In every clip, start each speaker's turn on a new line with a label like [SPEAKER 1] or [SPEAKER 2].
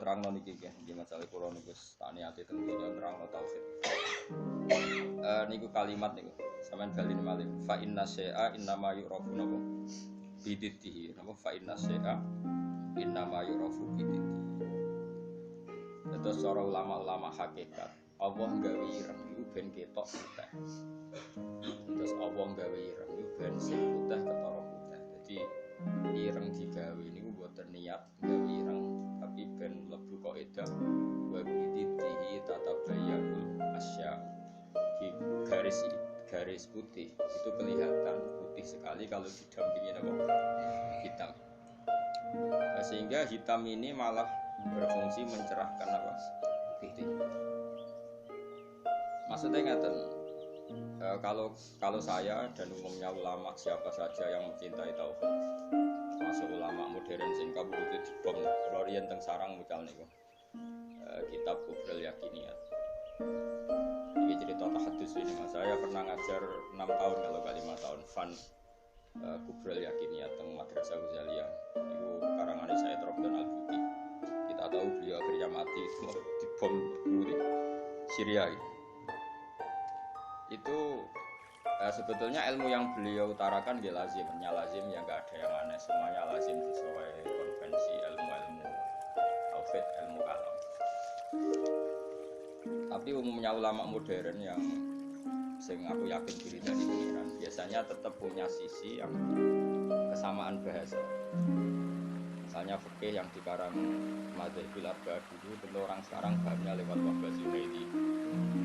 [SPEAKER 1] terangno niki nggih masalah kula niku tak niati teng donya terangno tauhid. Niku kalimat niku sampean bali malih fa inna syai'a innama yu'rafu napa biditihi napa fa inna syai'a innama yu'rafu biditihi. Terus cara ulama-ulama hakikat Allah gawe ireng iku ben ketok putih. Terus Allah gawe ireng iku ben sing putih ketara putih. Jadi ireng digawe niku mboten niat gawe ireng tapi ben mlebu kaidah wa biditihi tatabayyanul asya. Garis putih itu kelihatan putih sekali kalau didampingi apa? Hitam. Nah, sehingga hitam ini malah berfungsi mencerahkan apa? Putih. Maksudnya ngaten, kalau saya dan umumnya ulama siapa saja yang mencintai tauhid, termasuk ulama modern sing kabeh dibom, kula riyen teng sarang mucal niku. Kitab Kubrul Yakiniyat. Ini cerita tahadus ini mas. Saya pernah ngajar 6 tahun kalau gak 5 tahun Fan Kubrul Yakiniyat teng Madrasah Ghazaliyah. Itu karangan saya Robdan Al-Buti. Kita tahu beliau akhirnya mati dibom di Syria. Itu sebetulnya ilmu yang beliau utarakan dia lazim yang nggak ada yang aneh, semuanya lazim sesuai konvensi ilmu tauhid, ilmu kalam. Tapi umumnya ulama modern yang sing aku yakin diri dari pengiran biasanya tetap punya sisi yang kesamaan bahasa. Misalnya fikih yang dikarang Madzhabul Arba'ah dulu, tentu orang sekarang pahamnya lewat Wahbah Zunaidi.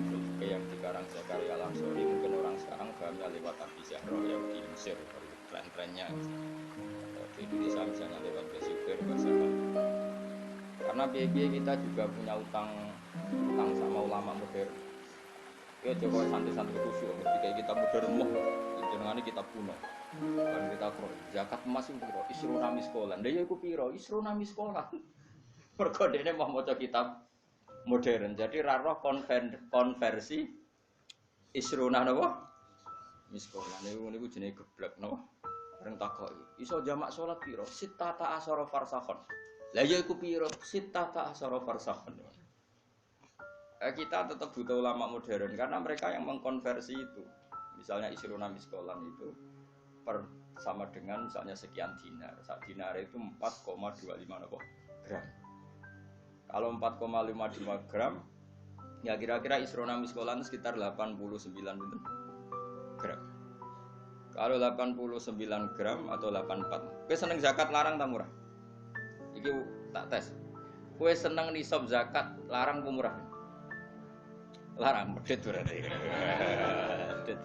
[SPEAKER 1] Fikih yang dikarang Zakaria Al-Ansori mungkin orang sekarang pahamnya lewat Abi Zahra yang di Mesir, tren-trennya. Di Indonesia misalnya lewat Basubir, Basahan. Karena biaya kita juga punya utang sama ulama modern. Ya Jokowi santai-santai khusyuk, ketika kita modern moh, jenengane kita kuno. Dan kita pro zakat emas itu piro? Isruna miskolan. Lah ya iku piro? Isruna miskolan. Mergo dene mau maca kitab modern. Jadi ra roh konversi isruna napa? Miskolan. Niku jenenge geblek napa? Bareng takoki. Iso jamak salat piro? Sittata asyara farsakhon. Lah ya iku piro? Sittata asyara farsakhon. Kita tetap butuh ulama modern karena mereka yang mengkonversi itu. Misalnya isruna miskolan itu sama dengan misalnya sekian dinar. Sak dinar itu 4,25 gram. Kalau 4,55 gram, ya kira-kira isrona miskolan sekitar 89 gram. Kalau 89 gram atau 84. Kowe seneng zakat larang ta murah? Iki tak tes. Kowe seneng nisab zakat larang apa murah? Larang, medhit berarti. Medhit.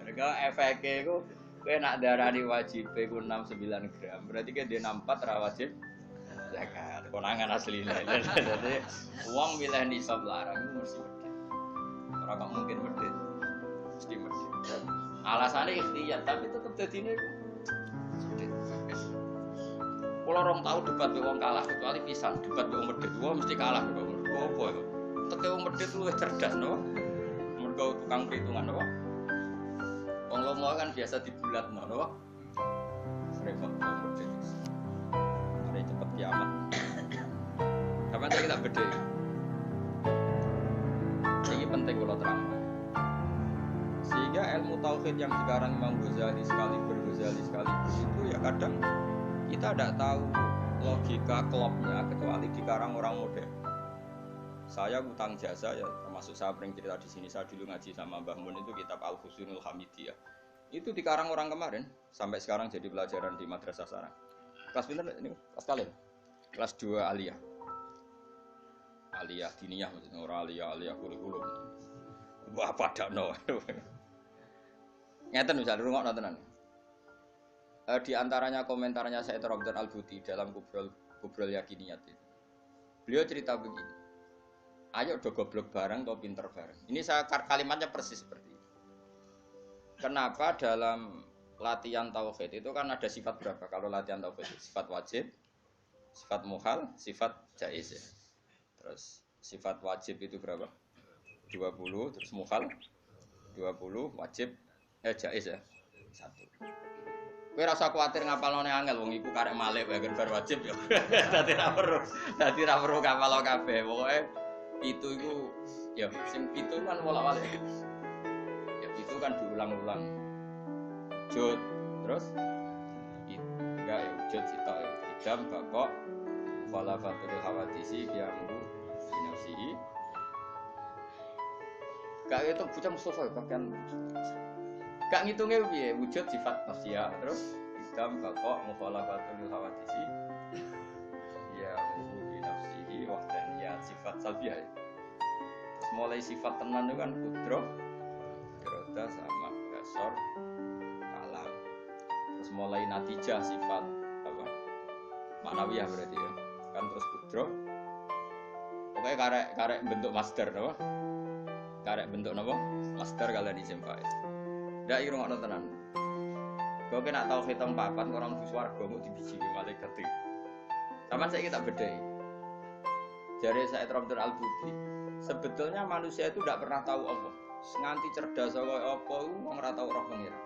[SPEAKER 1] Mereka efeknya itu kowe nak darani wajib iku 69 gram. Berarti kan dia 64 ra wajib zakat. Konangan asline. Dadi wong milih nisab larang itu mesti medhit. Ora kok mungkin medhit. Mesti medhit. Alasannya ikhtiar tapi tetep dadine iku medhit. Kula rong tau debat be wong kalah kecuali pisan debat be wong medhit. Wong mesti kalah kok. Apa ya? Teke wong medhit luwih cerdas no. Mergo tukang perhitungan no. Wong lomo kan biasa dibulat no. Repot wong medhit. Mari cepet kiamat. Kapan kita beda? Ini penting kalau terang. Sehingga ilmu tauhid yang sekarang Imam Ghazali sekali itu ya kadang kita tidak tahu logika klopnya kecuali dikarang orang modern. Saya utang jasa ya, termasuk saya pernah cerita di sini. Saya dulu ngaji sama Mbah Mun itu kitab Al-Husnul Hamidiyah. Itu dikarang orang kemarin sampai sekarang jadi pelajaran di madrasah sarang. Kelas pinter ini kelas kalian. Kelas 2 aliyah. Aliyah diniyah maksudnya orang aliyah kurikulum. Wah padano. Ngeten misal rungokno tenan. Di antaranya komentarnya Said Robdan Al-Buti dalam Kubrul Yakiniyat itu. Beliau cerita begini. Ayo do goblok bareng atau pinter bareng. Ini saya kalimatnya persis seperti ini. Kenapa dalam latihan tauhid itu kan ada sifat berapa? Kalau latihan tauhid sifat wajib, sifat muhal, sifat jaiz ya. Terus sifat wajib itu berapa? 20, terus muhal 20, wajib jaiz ya. 1. Kowe ora usah kuwatir ngapalane angel wong iku karek malik wae bar wajib ya. Dadi ra perlu ngapal kabeh. Pokoke itu iku ya sing pitu kan wolak-walik. Ya itu kan diulang-ulang. Jud terus enggak ya wujud sitok ya. Idam bakok fala fatul hawadisi biamru binafsihi. Gak itu bocah Mustafa ya bagian gak ngitungnya piye wujud sifat nafsiyah terus idam bakok fala fatul hawadisi ya binafsihi wahdaniyat sifat salbiyah. Terus mulai sifat tenan itu kan kudroh iroda sama basor kalam. Terus mulai natijah sifat apa maknawiyah berarti ya kan terus kudroh pokoknya karek bentuk masdar apa karek bentuk apa masdar kalian isim fa'il ndak irung ana tenan kok kena tau hitung papat orang bus warga mau dibiji malaikat iki sampean saiki tak bedhei jare Said Ramdan Al-Budi sebetulnya manusia itu tidak pernah tahu Allah nganti cerdas kaya apa iku wong ora tau roh pengira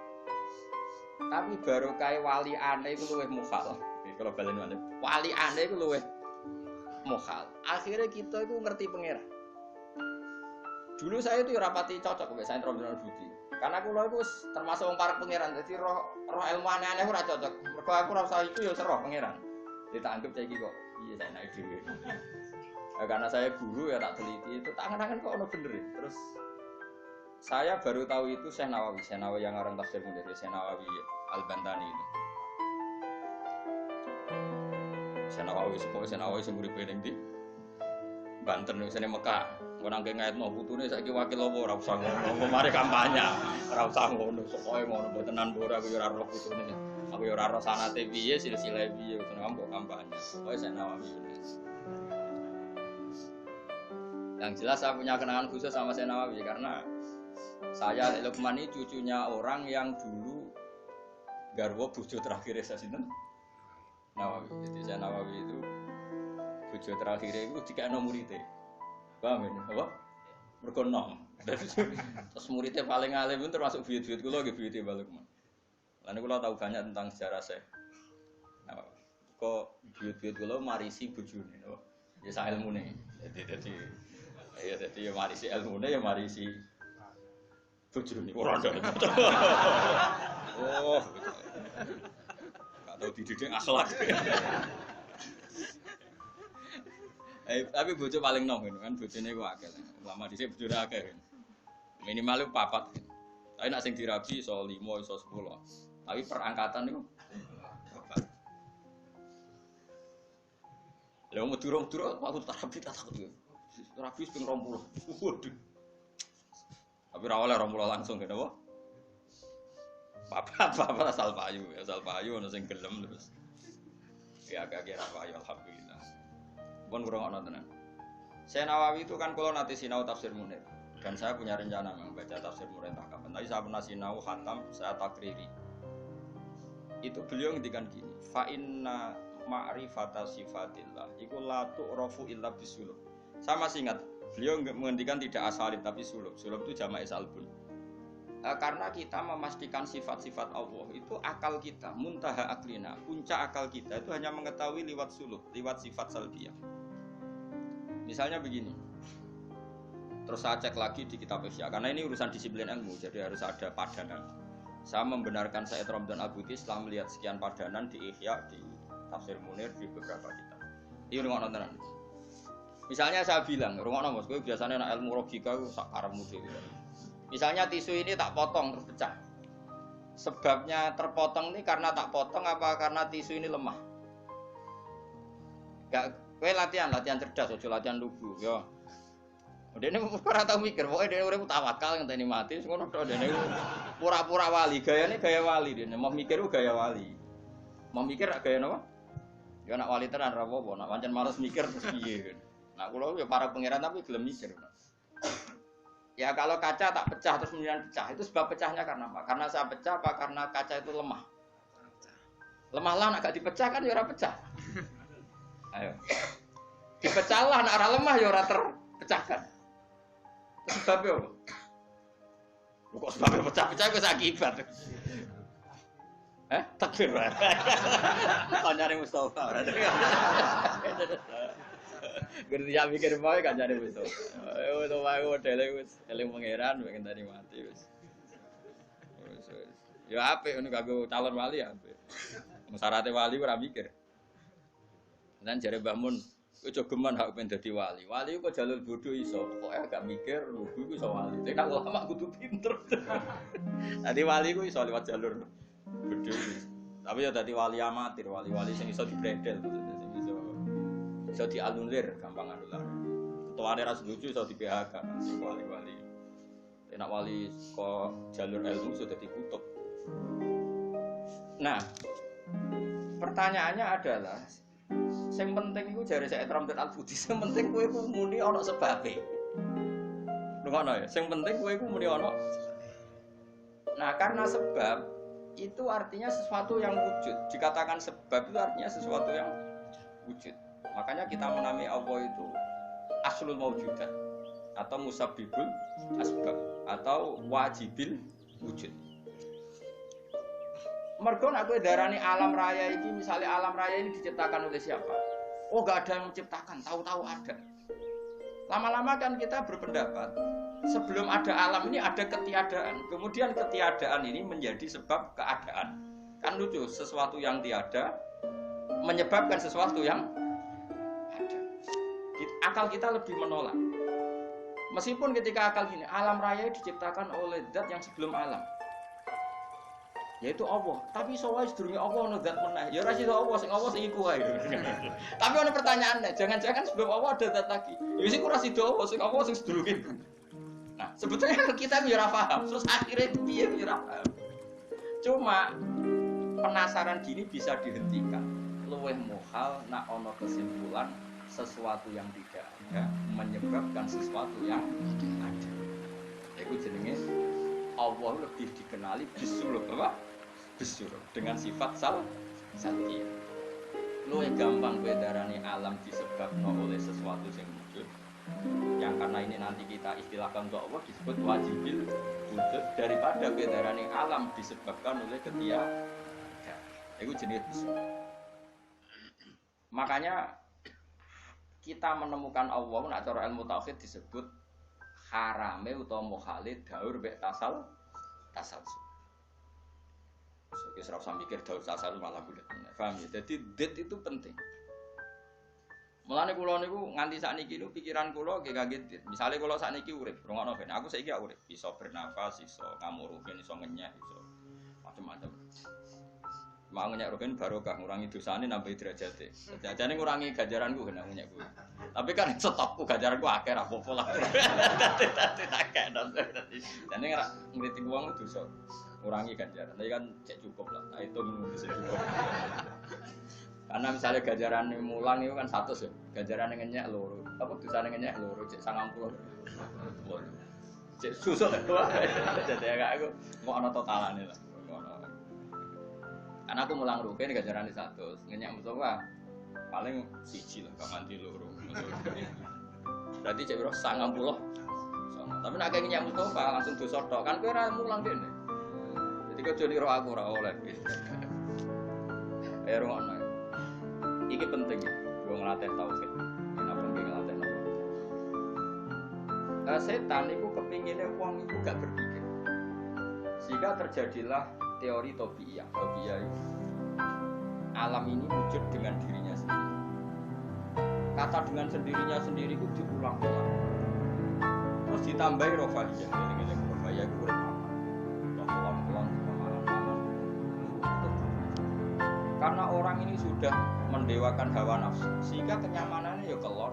[SPEAKER 1] tapi baru kae wali aneh iku luwih mukhal kalau balen wali aneh iku luwih mukhal akhirnya kita itu ngerti pengira dulu saya itu rapati cocok mbek Said Ramdan Al-Budi karena aku lho iku termasuk wong parek pengiran dadi roh ilmu aneh-aneh ora cocok mergo aku ora usah iku ya seroh pengiran ditanggep saiki kok iya saya naik dhewe karena saya guru ya tak teliti itu tangan-tangan kok ono bener ya. Terus saya baru tahu itu Syekh Nawawi yang orang tafsir Munir Syekh Nawawi Al-Bantani itu Syekh Nawawi sing uripe ning ndi Banten wis ning Mekah ngono nang ngaitno putune saiki wakil apa ora usah ngono mari kampanye ora usah ngono pokoke ngono mbotenan ora aku ya ora roh putune aku ya ora roh sanate piye silsilah piye ngono kok kampanye pokoke Syekh Nawawi yang jelas saya punya kenangan khusus sama Syekh Nawawi karena saya Lukman ini cucunya orang yang dulu garwa bojo terakhir saya sinten Nawawi jadi Syekh Nawawi itu bojo terakhir itu dikekno muridé paham ya? Apa? Mergo nom. Terus muridnya paling alim pun termasuk buyut-buyut kula nggih buyute balik. Lan kula tahu banyak tentang sejarah Syekh. Nah, kok buyut-buyut kula marisi bojone, napa? Ya sak ilmune. Jadi ya marisi ilmune ya marisi bojone ora ndak. Oh. Gak tahu dididik akhlak. Tapi bojo paling nom kan bojone ku akeh. Lama dhisik bojone akeh. Minimal 4. Tapi nek sing dirabi iso 5 iso 10. Tapi perangkatan niku 4. Lah durung aku terapi tak takut. Terapi ping 20. Waduh. Tapi ra oleh 20 langsung kene apa? Papat asal payu ono sing gelem terus. Ya agak kira payu alhamdulillah. Pun kurang ana tenan. Syekh Nawawi itu kan kalau nanti sinau tafsir Munir dan saya punya rencana membaca tafsir Munir entah kapan. Tapi saya pernah sinau khatam, saya takriri. Itu beliau ngendikan gini, fa inna ma'rifata sifatillah iku la tu'rafu illa bisulub. Saya masih ingat, beliau menghentikan tidak asalib tapi sulub. Sulub itu jamak salbun. Karena kita memastikan sifat-sifat Allah itu akal kita, muntaha aklina, puncak akal kita itu hanya mengetahui lewat sulub, lewat sifat salbiyah. Misalnya begini, terus saya cek lagi di kitab Ihya, karena ini urusan disiplin ilmu, jadi harus ada padanan. Saya membenarkan Said Ramdan Al-Budi setelah melihat sekian padanan di Ihya, di Tafsir Munir, di beberapa kitab. Ini rumah nontonan. Misalnya saya bilang, rumah nonton, gue biasanya anak ilmu logika itu sakarmu dewi. Misalnya tisu ini tak potong terus pecah. Sebabnya terpotong ini karena tak potong apa karena tisu ini lemah? Gak, gue latihan cerdas, ojo latihan lugu, yo. Dia ini ora tau mikir, pokoknya dia urip tawakal ngenteni mati, ngono tok dene pura-pura wali, gayane gaya wali dene, mau mikir gaya wali. Mau mikir gaya napa? Ya nak wali tenan ra apa-apa, nak pancen males mikir terus piye. Nah, kula ya para pangeran tapi gelem mikir. Ya kalau kaca tak pecah terus kemudian pecah, itu sebab pecahnya karena apa? Karena saya pecah apa karena kaca itu lemah? Lemah lah nak gak dipecah kan ya ora pecah. Ayo. Dipecah lah nak ora lemah ya ora terpecahkan. Sebabnya apa? Kok sebabnya pecah-pecah itu akibat. Takbir. Kancane Mustofa. Ngerti ya mikir wae kancane Mustofa. Yo to wae modele wis eling pangeran pengen tadi mati wis. Ya apik ngono kanggo calon wali ya apik. Syaratnya wali ora mikir. Nan jare Mbah Mun, kowe aja geman hak pengen dadi wali. Wali kok jalur bodoh iso, pokoke gak mikir lugu iku iso wali. Nek ulama kudu pinter. Dadi wali ku iso liwat jalur bodoh. Tapi ya dadi wali amatir, wali-wali sing iso dibredel, sing iso dianulir gampang anular. Ketuane ra setuju iso di PHK sing wali-wali. Nek wali kok jalur ilmu sudah dikutuk. Nah, pertanyaannya adalah sing penting iku jare Syekh Ramdan Al-Budi, sing penting kowe iku muni ana sebabe. Ngono ya, sing penting kowe iku muni ana. Nah, karena sebab itu artinya sesuatu yang wujud. Dikatakan sebab itu artinya sesuatu yang wujud. Makanya kita menamai Allah itu aslul maujudat atau musabbibul asbab atau wajibil wujud. Mergo nek kowe darani alam raya iki, misalnya alam raya ini diciptakan oleh siapa? Oh, enggak ada yang menciptakan, tahu-tahu ada. Lama-lama kan kita berpendapat, sebelum ada alam ini ada ketiadaan. Kemudian ketiadaan ini menjadi sebab keadaan. Kan lucu, sesuatu yang tiada menyebabkan sesuatu yang ada. Akal kita lebih menolak. Meskipun ketika akal gini, alam raya diciptakan oleh zat yang sebelum alam. Yaitu Allah, tapi soalnya sedurunge Allah ono zat meneh. Ya ora sida Allah sing iku wae. Tapi ono pertanyaannya, jangan-jangan sebelum Allah ada zat lagi. Ya sing ora sida Allah sing sedurunge. Nah, sebetulnya kita ya ora paham, terus akhirnya itu piye ya ora paham. Cuma penasaran gini bisa dihentikan. Luwih muhal nak ono kesimpulan sesuatu yang tidak ada menyebabkan sesuatu yang ada. Iku jenenge Allah lebih dikenali bisul apa? Bisul dengan sifat satya. Luwih gampang kowe darani alam disebabkan oleh sesuatu yang wujud. Yang karena ini nanti kita istilahkan untuk Allah disebut wajibil wujud daripada kowe darani alam disebabkan oleh ketiadaan. Itu jenis bisul. Makanya kita menemukan Allah nak cara ilmu tauhid disebut harame utawa mukhalid daur mek tasal. Wis ora usah mikir daur tasal malah bulet. Paham ya? Jadi det itu penting. Mulane kula niku nganti sakniki niku pikiran kula nggih kaget dit. Misale kula sakniki urip, rungokno ben aku saiki urip, iso bernafas, iso ngamuruhin, iso ngenyek, iso macam-macam. Mau ngenyek rohen barokah ngurangi dosane nambah derajate. Jajane ngurangi ganjaranku kena ngenyek kuwi. Tapi kan stokku ganjaranku akeh ra apa-apa lah. Dadi akeh dan jane ora ngriti wong dosa. Ngurangi ganjaran. Tapi kan cek cukup lah. Nah, itu bisa cukup. Karena misalnya ganjaran mulang itu kan 100 ya. Ganjaran ngenyek loro. Apa dosane ngenyek loro cek 90. Cek susuk doang. Jadi aku mau ana totalane lah. Karena aku mulang rugen ganjaran di 100, ngenyak Mustafa paling siji lah, gak mandi loro. Berarti cek biro 90. Tapi nak kayak ngenyak Mustafa langsung dosa tok, kan kowe ora mulang kene. Jadi kau jadi roh aku ora oleh. Ayo ngono. Iki penting ya, gue ngelatih tauhid. Kenapa gue ngelatih tauhid? Setan itu kepinginnya uang itu gak berpikir, sehingga terjadilah teori tobiyah. Tobiyah itu alam ini wujud dengan dirinya sendiri. Kata dengan sendirinya sendiri itu diulang-ulang. Terus ditambahi rofahiyah. Rofahiyah itu urip apa? Ulang-ulang malam-malam. Karena orang ini sudah mendewakan hawa nafsu, sehingga kenyamanannya ya kelor,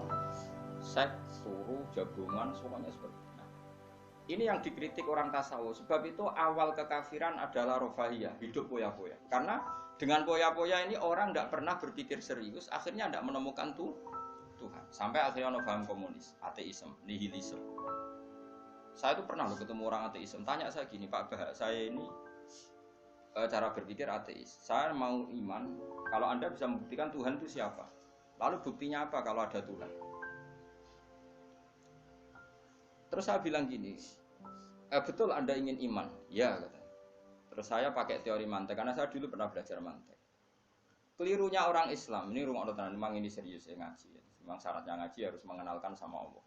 [SPEAKER 1] seks, turu, jagungan, semuanya seperti itu. Ini yang dikritik orang tasawuf. Sebab itu awal kekafiran adalah rofahiyah, hidup poya-poya. Karena dengan poya-poya ini orang tidak pernah berpikir serius, akhirnya tidak menemukan Tuhan. Sampai akhirnya ono paham komunis, ateisme, nihilisme. Saya itu pernah ketemu orang ateisme, tanya saya gini, Pak Bah, saya ini cara berpikir ateis. Saya mau iman, kalau Anda bisa membuktikan Tuhan itu siapa? Lalu buktinya apa kalau ada Tuhan? Terus saya bilang gini, betul Anda ingin iman? Ya, kata. Terus saya pakai teori mantek karena saya dulu pernah belajar mantek. Kelirunya orang Islam, ini rumah tenan, memang ini serius ya ngaji. Memang syaratnya ngaji harus mengenalkan sama Allah.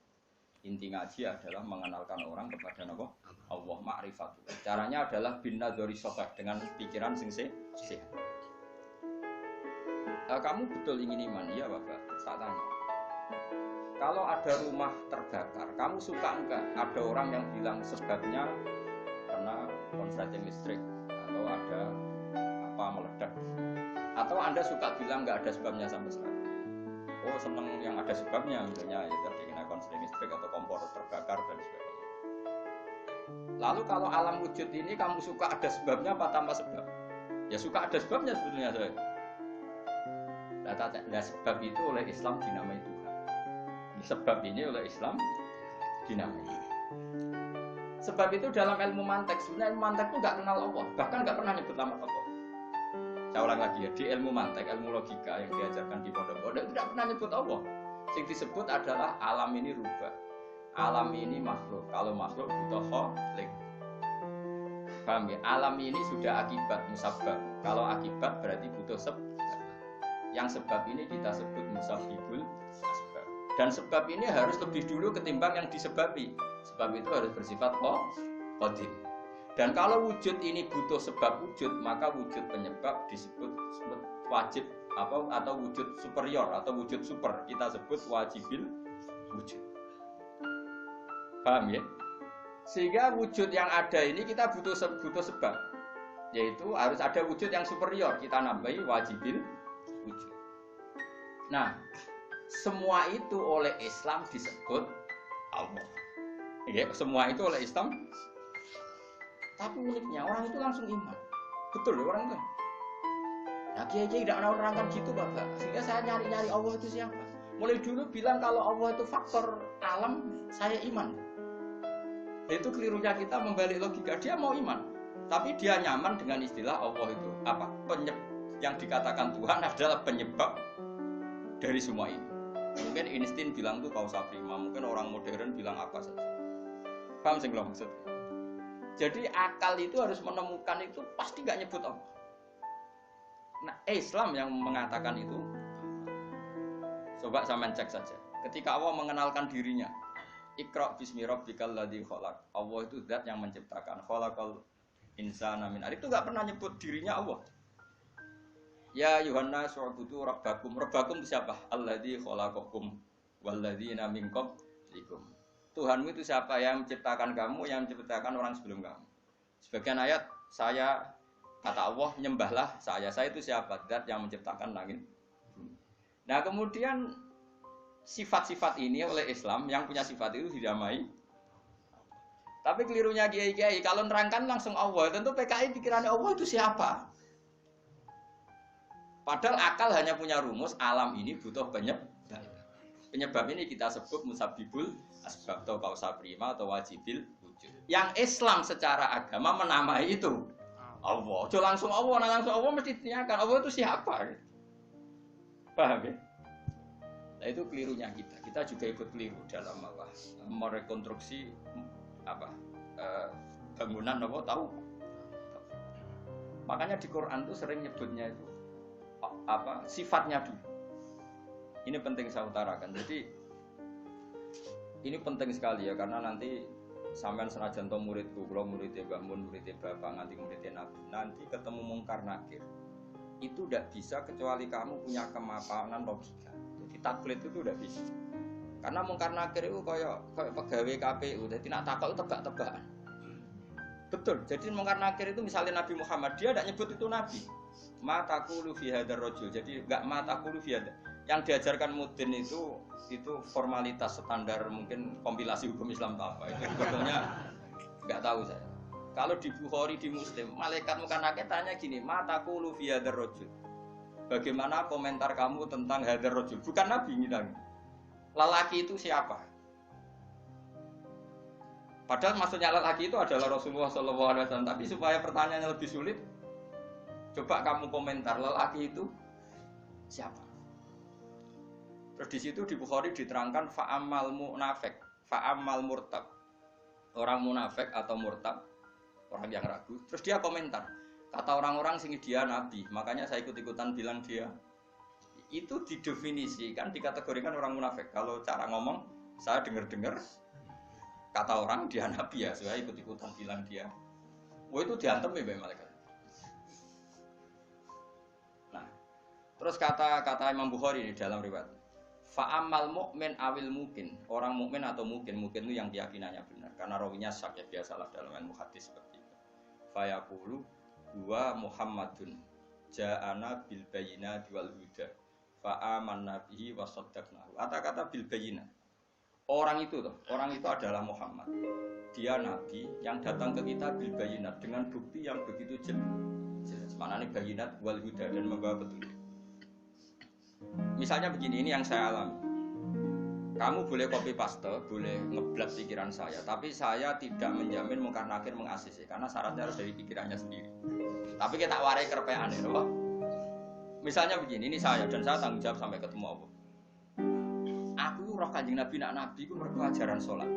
[SPEAKER 1] Inti ngaji adalah mengenalkan orang kepada Allah, ma'rifat. Caranya adalah bin nadzari sahih, dengan pikiran sing sehat. Kamu betul ingin iman? Iya Bapak. Tak tanya. Kalau ada rumah terbakar, kamu suka enggak? Ada orang yang bilang sebabnya karena konsleting listrik atau ada apa meledak. Atau Anda suka bilang enggak ada sebabnya sampai sekarang? Oh seneng yang ada sebabnya, misalnya ya tadi kena konsleting listrik atau kompor terbakar dan sebagainya. Lalu kalau alam wujud ini kamu suka ada sebabnya apa tanpa sebab? Ya suka ada sebabnya sebetulnya saya. Nah, sebab itu oleh Islam dinamai Tuhan. Sebab ini oleh Islam dinamai. Sebab itu dalam ilmu mantek, sebenarnya ilmu mantek itu nggak kenal Allah, bahkan nggak pernah nyebut nama Allah. Saya ulang lagi ya, di ilmu mantek, ilmu logika yang diajarkan di pondok-pondok itu tidak pernah nyebut Allah. Yang disebut adalah alam ini rubah, alam ini makhluk. Kalau makhluk butuh kholik. Paham ya? Alam ini sudah akibat musabbab. Kalau akibat berarti butuh sebab. Yang sebab ini kita sebut musabbibul asbab. Dan sebab ini harus lebih dulu ketimbang yang disebabi. Sebab itu harus bersifat qadim. Dan kalau wujud ini butuh sebab wujud, maka wujud penyebab disebut wajib atau wujud superior atau wujud super. Kita sebut wajibil wujud. Paham ya? Sehingga wujud yang ada ini kita butuh sebab. Yaitu harus ada wujud yang superior. Kita nambahi wajibil wujud. Nah, semua itu oleh Islam disebut Allah. Ya, semua itu oleh Islam. Tapi uniknya orang itu langsung iman. Betul ya orang itu. Nah, kiai-kiai tidak menerangkan gitu Bapak. Sehingga saya nyari-nyari Allah itu siapa. Mulai dulu bilang kalau Allah itu faktor alam, saya iman. Itu kelirunya kita membalik logika. Dia mau iman, tapi dia nyaman dengan istilah Allah itu apa? Yang dikatakan Tuhan adalah penyebab dari semua ini. Mungkin Einstein bilang itu kausa prima, mungkin orang modern bilang apa saja. Paham sih belum maksud? Jadi akal itu harus menemukan itu pasti nggak nyebut Allah. Nah Islam yang mengatakan itu, coba sampean cek saja. Ketika Allah mengenalkan dirinya, Iqra bismi rabbikal ladzi khalaq. Allah itu zat yang menciptakan. Khalaqal insana min 'alaq. Itu nggak pernah nyebut dirinya Allah. Ya Yuhanna su'budu rabbakum. Rabbakum itu siapa? Alladzi khalaqakum walladzina min qablikum. Tuhanmu itu siapa? Yang menciptakan kamu, yang menciptakan orang sebelum kamu. Sebagian ayat saya kata Allah nyembahlah saya. Saya itu siapa? Zat yang menciptakan langit. Nah, kemudian sifat-sifat ini oleh Islam yang punya sifat itu didamai. Tapi kelirunya kiai-kiai kalau nerangkan langsung Allah, tentu PKI pikirannya Allah itu siapa? Padahal akal hanya punya rumus alam ini butuh penyebab. Penyebab ini kita sebut musabbibul asbab atau kausa prima atau wajibil wujud. Yang Islam secara agama menamai itu Allah. Jo langsung Allah, langsung Allah mesti ditanyakan Allah itu siapa? Paham ya? Nah itu kelirunya kita. Kita juga ikut keliru dalam apa? Merekonstruksi bangunan apa tahu? Makanya di Quran tuh sering nyebutnya itu sifatnya dulu. Ini penting saya utarakan. Jadi ini penting sekali ya karena nanti sampean senajan to muridku, kalau muridnya Mbah Mun, muridnya Bapak, nganti muridnya Nabi, nanti ketemu mungkar nakir. Itu tidak bisa kecuali kamu punya kemapanan logika. Jadi taklid itu tidak bisa. Karena mungkar nakir itu kayak pegawai KPU, jadi nak takok itu tebak-tebakan. Betul. Jadi mungkar nakir itu misalnya Nabi Muhammad, dia tidak nyebut itu Nabi. Ma taqulu fi hadzal rajul. Jadi enggak ma taqulu fi hadzal. Yang diajarkan Mudin itu formalitas standar mungkin kompilasi hukum Islam apa itu sebetulnya enggak tahu saya. Kalau di Bukhari di Muslim, malaikat mungkar nakir tanya gini, ma taqulu fi hadzal rajul. Bagaimana komentar kamu tentang hadzal rajul? Bukan Nabi bilang. Lelaki itu siapa? Padahal maksudnya lelaki itu adalah Rasulullah SAW. Tapi supaya pertanyaannya lebih sulit, coba kamu komentar lelaki itu siapa? Terus di situ di Bukhari diterangkan fa'amal munafik, fa'amal murtab. Orang munafik atau murtab, orang yang ragu. Terus dia komentar, Kata orang-orang sing dia nabi, makanya saya ikut-ikutan bilang dia. Itu didefinisikan, dikategorikan orang munafik. Kalau cara ngomong, saya dengar-dengar kata orang dia nabi ya, saya ikut-ikutan bilang dia. Wah itu diantem ya malaikat. Nah, terus kata Imam Bukhari ini dalam riwayat. Fa'amal mu'min awil mungkin, orang mukmin atau mungkin itu yang keyakinannya benar. Karena rawinya syak ya biasalah dalam ilmu hadis seperti itu. Fayaqulu huwa Muhammadun ja'ana bil bayyinati wal huda fa'amanna bihi wa saddaqnahu. Kata-kata bil bayyinah. Orang itu adalah Muhammad. Dia nabi yang datang ke kita bil bayyinat dengan bukti yang begitu jelas. Maknanya bayyinat wal huda dan membawa petunjuk. Misalnya begini, ini yang saya alami. Kamu boleh copy paste, boleh ngeblak pikiran saya, tapi saya tidak menjamin mungkar-nakir meng-ACC karena syaratnya harus dari pikirannya sendiri. Tapi kita warai kerepean ya, loh. Misalnya begini, ini saya dan saya tanggung jawab sampai ketemu Allah. Aku roh Kanjeng Nabi nak nabi ku mergo ajaran salat.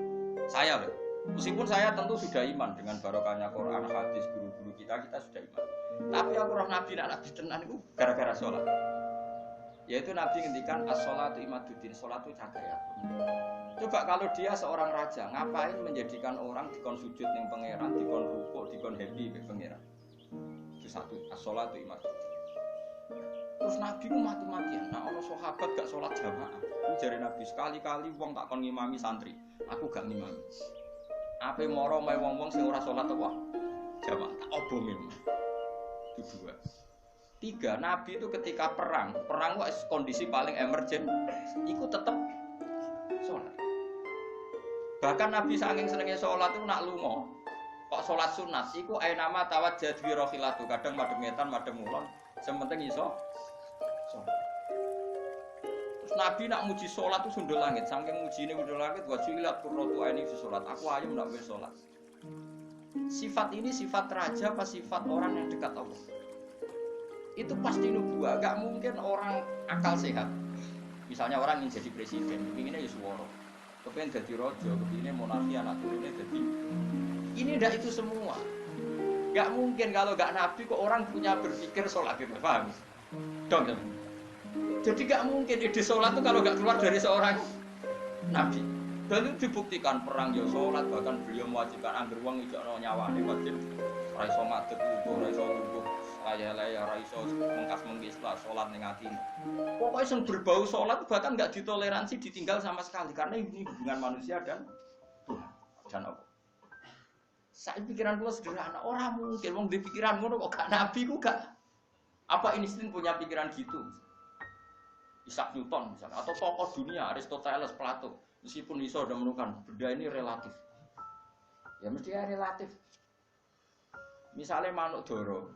[SPEAKER 1] Saya loh. Meskipun saya tentu sudah iman dengan barokahnya Quran, hadis, guru-guru kita sudah iman. Tapi aku roh Nabi nak nabi tenan itu gara-gara salat. Yaitu Nabi ngendikan as-sholatu imaduddin, sholat itu cahaya. Coba kalau dia seorang raja, ngapain menjadikan orang dikon sujud ning pangeran, dikon rukuk, dikon happy be pangeran. Itu satu, as-sholatu imaduddin. Terus Nabi ku mati-matian. Nah, ana sahabat gak sholat jamaah. Ini jare Nabi sekali-kali wong tak kon ngimami santri, aku gak ngimami. Ape moro mae wong-wong sing ora sholat apa? Jamaah tak obongi. Itu dua. Tiga, Nabi itu ketika perang itu kondisi paling emergen, ikut tetap sholat. Bahkan Nabi saking senengnya sholat itu nak lungo, kok sholat sunat, iku nama tawat jadwi rohilatu, kadang madem ngetan, madem mulon, sementing iso sholat. Terus Nabi nak muji sholat itu sundul langit, saking muji ini sundul langit, wajilat kurrotu ini sholat, aku ayam nak boleh sholat. Sifat ini sifat raja apa sifat orang yang dekat Allah? Itu pasti nubuah, gak mungkin orang akal sehat. Misalnya orang ingin jadi presiden, inginnya ya suworo, kepengen jadi rojo, kepengen monarki anak turunnya jadi. Ini ndak itu semua. Gak mungkin kalau gak nabi kok orang punya berpikir sholat gitu, paham? Dong, ya? Jadi gak mungkin ide sholat itu kalau gak keluar dari seorang nabi. Dan itu dibuktikan perang ya sholat, bahkan beliau mewajibkan angger wong ijakno nyawane wajib. Ora iso madhep utuh, ora iso lungguh, laya-laya, ora iso mengkas-mengkis sholat ning atine. Pokoknya yang berbau sholat bahkan enggak ditoleransi ditinggal sama sekali karena ini hubungan manusia dan Tuhan. Dan Allah. Saya pikiran kula sederhana, orang mungkin wong di pikiran ngono kok gak nabi ku gak. Apa Einstein punya pikiran gitu? Isaac Newton misalnya atau tokoh dunia Aristoteles, Plato. Meskipun iso udah menemukan benda ini relatif. Ya mesti relatif. Misalnya manuk doro.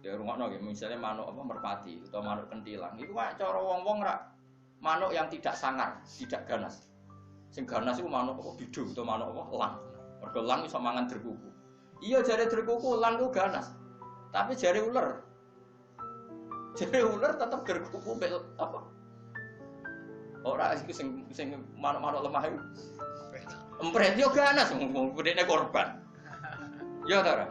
[SPEAKER 1] Ya rungokno nggih, misalnya manuk apa merpati atau manuk kentilang. Iku cara wong-wong rak manuk yang tidak sangar, tidak ganas. Sing ganas iku manuk apa bidu atau manuk apa elang. Mergo elang iso mangan derkuku. Iya jare derkuku elang ku ganas. Tapi jare ular. Jare ular tetep derkuku mbek apa? Ora iku sing manuk-manuk lemah iku. Empret yo ganas wong gedene korban. Ya ta ora?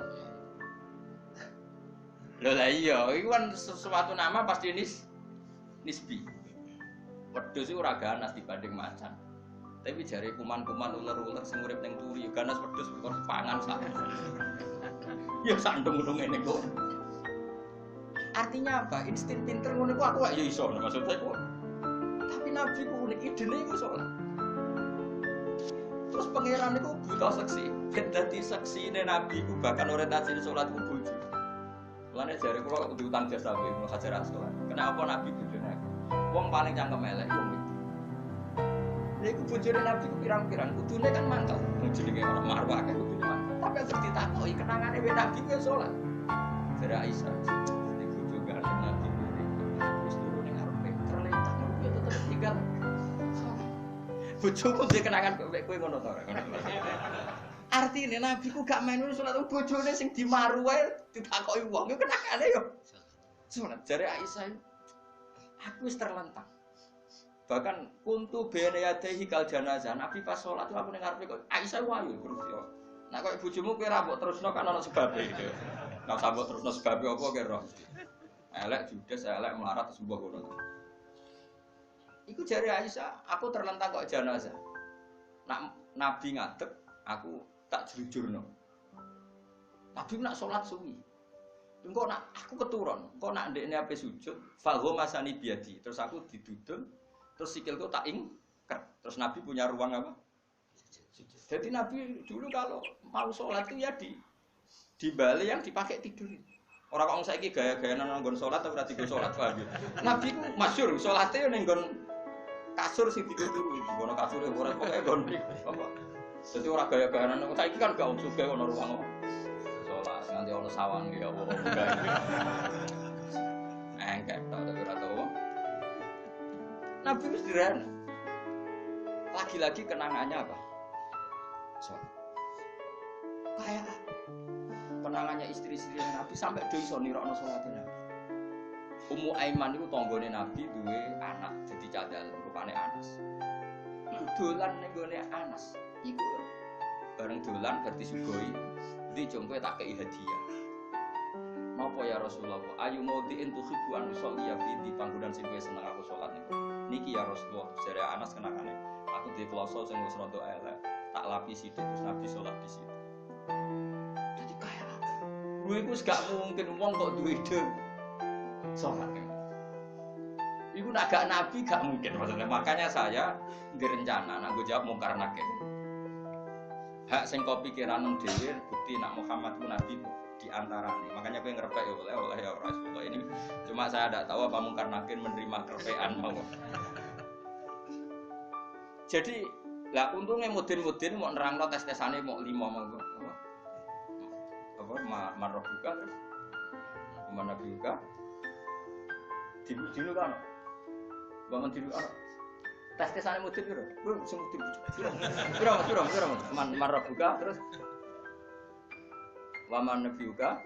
[SPEAKER 1] Lho lah iya, iku kan sesuatu nama pasti nisbi. Wedhus iku ora ganas dibanding macan. Tapi jare kuman-kuman ular-ular sing urip ning turi ganas wedhus kok pangan sak. Ya sandung-sandung ngene kok. Artinya apa? Insting pinter ngono ku aku ya iso maksudnya kok. Tapi Nabi ku unik idene iku salat. Terus pangeran iku buta seksi. Ben dadi seksine Nabi ku bahkan orientasi salat ku bojo. Lane jare kula kudu utang jasa wae Ibnu Hajar Asqalani. Kenapa Nabi bojone aku? Wong paling cangkem elek wong iki. Lha iku bojone Nabi ku pirang-pirang kudune kan mangkel. Wong jenenge ora marwah kan kudune mangkel. Tapi aja ditakoki kenangane wae Nabi ku salat. Jare Aisyah, iki bojo ganteng Nabi ku wis turu ning ngarepe terlentang yo tetep tinggal. Bojoku duwe kenangan kok kowe ngono to ora. Artine Nabi ku gak main salat bojone sing dimaru wae ditakoki wong yo kenakane yo. Salat jare Aisyah. Aku wis terlentang. Bahkan kuntu bene yadehi kal janazah. Nabi pas salat aku ning ngarepe kok Aisyah wayu terus yo. Nah kok bojomu kowe ra mbok terusno kan ana sebabe gitu. Nah sambut terus sebab apa kira? Elek judes, elek melarat sebuah kono. Iku jari Aisyah, aku terlentang kok jenazah. Nak Nabi ngadeg, aku tak jujurno. Nabi nak sholat suwi. Engko nak aku keturun, engko nak ndekne ape sujud, falho masani biadi. Terus aku didudul, terus sikilku tak ingker. Terus Nabi punya ruang apa? Jadi Nabi dulu kalau mau sholat itu ya di bali yang dipakai tidur. Orang kok saiki gaya-gaya nang nggon sholat tapi ora digo sholat paham ya. Nabi ku masyhur sholate ning nggon kasur sing dituturi, ngono kasur ora pokoke nggon apa. Dadi ora gaya-gaya nang saiki kan gak usah gawe ono ruang apa. Sholat nganti ono sawang ya apa enggak. Engkek tok tapi ora tau. Nabi wis sederhana. Lagi-lagi kenangannya apa? Sholat. Kayak kenangannya istri-istri Nabi sampai do iso nirokno salate Nabi. Ummu Aiman itu tanggane Nabi duwe anak jadi cadal rupane Anas. Iku dolan ning gone Anas. Iku bareng dolan berarti sugoi. Ndi jongkoe tak kei hadiah. Napa ya Rasulullah? Ayu maudiin tuhibbu an usolliya fi di panggonan sing kowe seneng aku salat niku. Niki ya Rasulullah, jare Anas kenakane. Aku di kloso sing wis rada elek, tak lapisi terus Nabi salat di situ. Jadi kayak apa? Gue itu gak mungkin wong kok duwe ide salat. Iku nak gak Nabi gak mungkin maksudnya. Makanya saya direncana nak gue jawab mungkar nakir. Hak sing kok pikiran dhewe bukti nak Muhammad ku Nabi di antarane. Makanya gue ngerepek ya oleh ya Rasulullah ini. Cuma saya tidak tahu apa mungkar nakir menerima kerpean mau. Jadi lah untungnya mudin-mudin mau nerangno tes-tesane mau 5 monggo. Apa marah buka terus mana buka dulu kan bangun dulu kan tes-tesane mudin piro bro sing mudin piro marah buka terus waman buka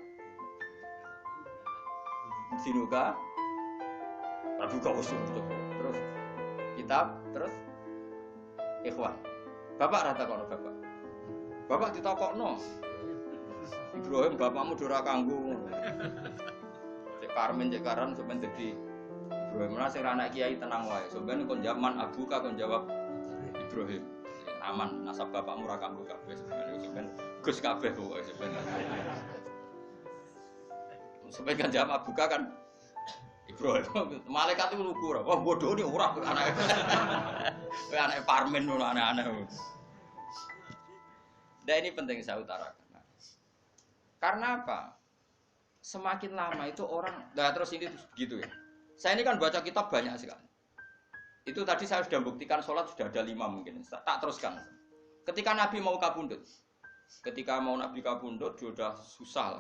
[SPEAKER 1] dinuka buka usul terus kitab terus ikhwan bapak rata kono bapak ditakokno Ibrahim bapakmu dora kanggo. Cek Karmen cek Karan sampeyan dadi Ibrahim ora sing anak kiai tenang wae. Sampeyan kon zaman abuka kon jawab Ibrahim. Aman nasab bapakmu ora kanggo kabeh sampeyan Gus kabeh pokoke sampeyan. Sampeyan kan jawab abuka kan Ibrahim. Malaikat itu lugu ora. Wah bodoh ni ora anake. Kowe anake Parmen ngono aneh-aneh. Dan ini penting saya utarakan. Karena apa? Semakin lama itu orang, nah terus ini gitu ya. Saya ini kan baca kitab banyak sekali. Itu tadi saya sudah buktikan sholat sudah ada 5 mungkin. Tak teruskan. Ketika Nabi mau kabundut, dia udah susah.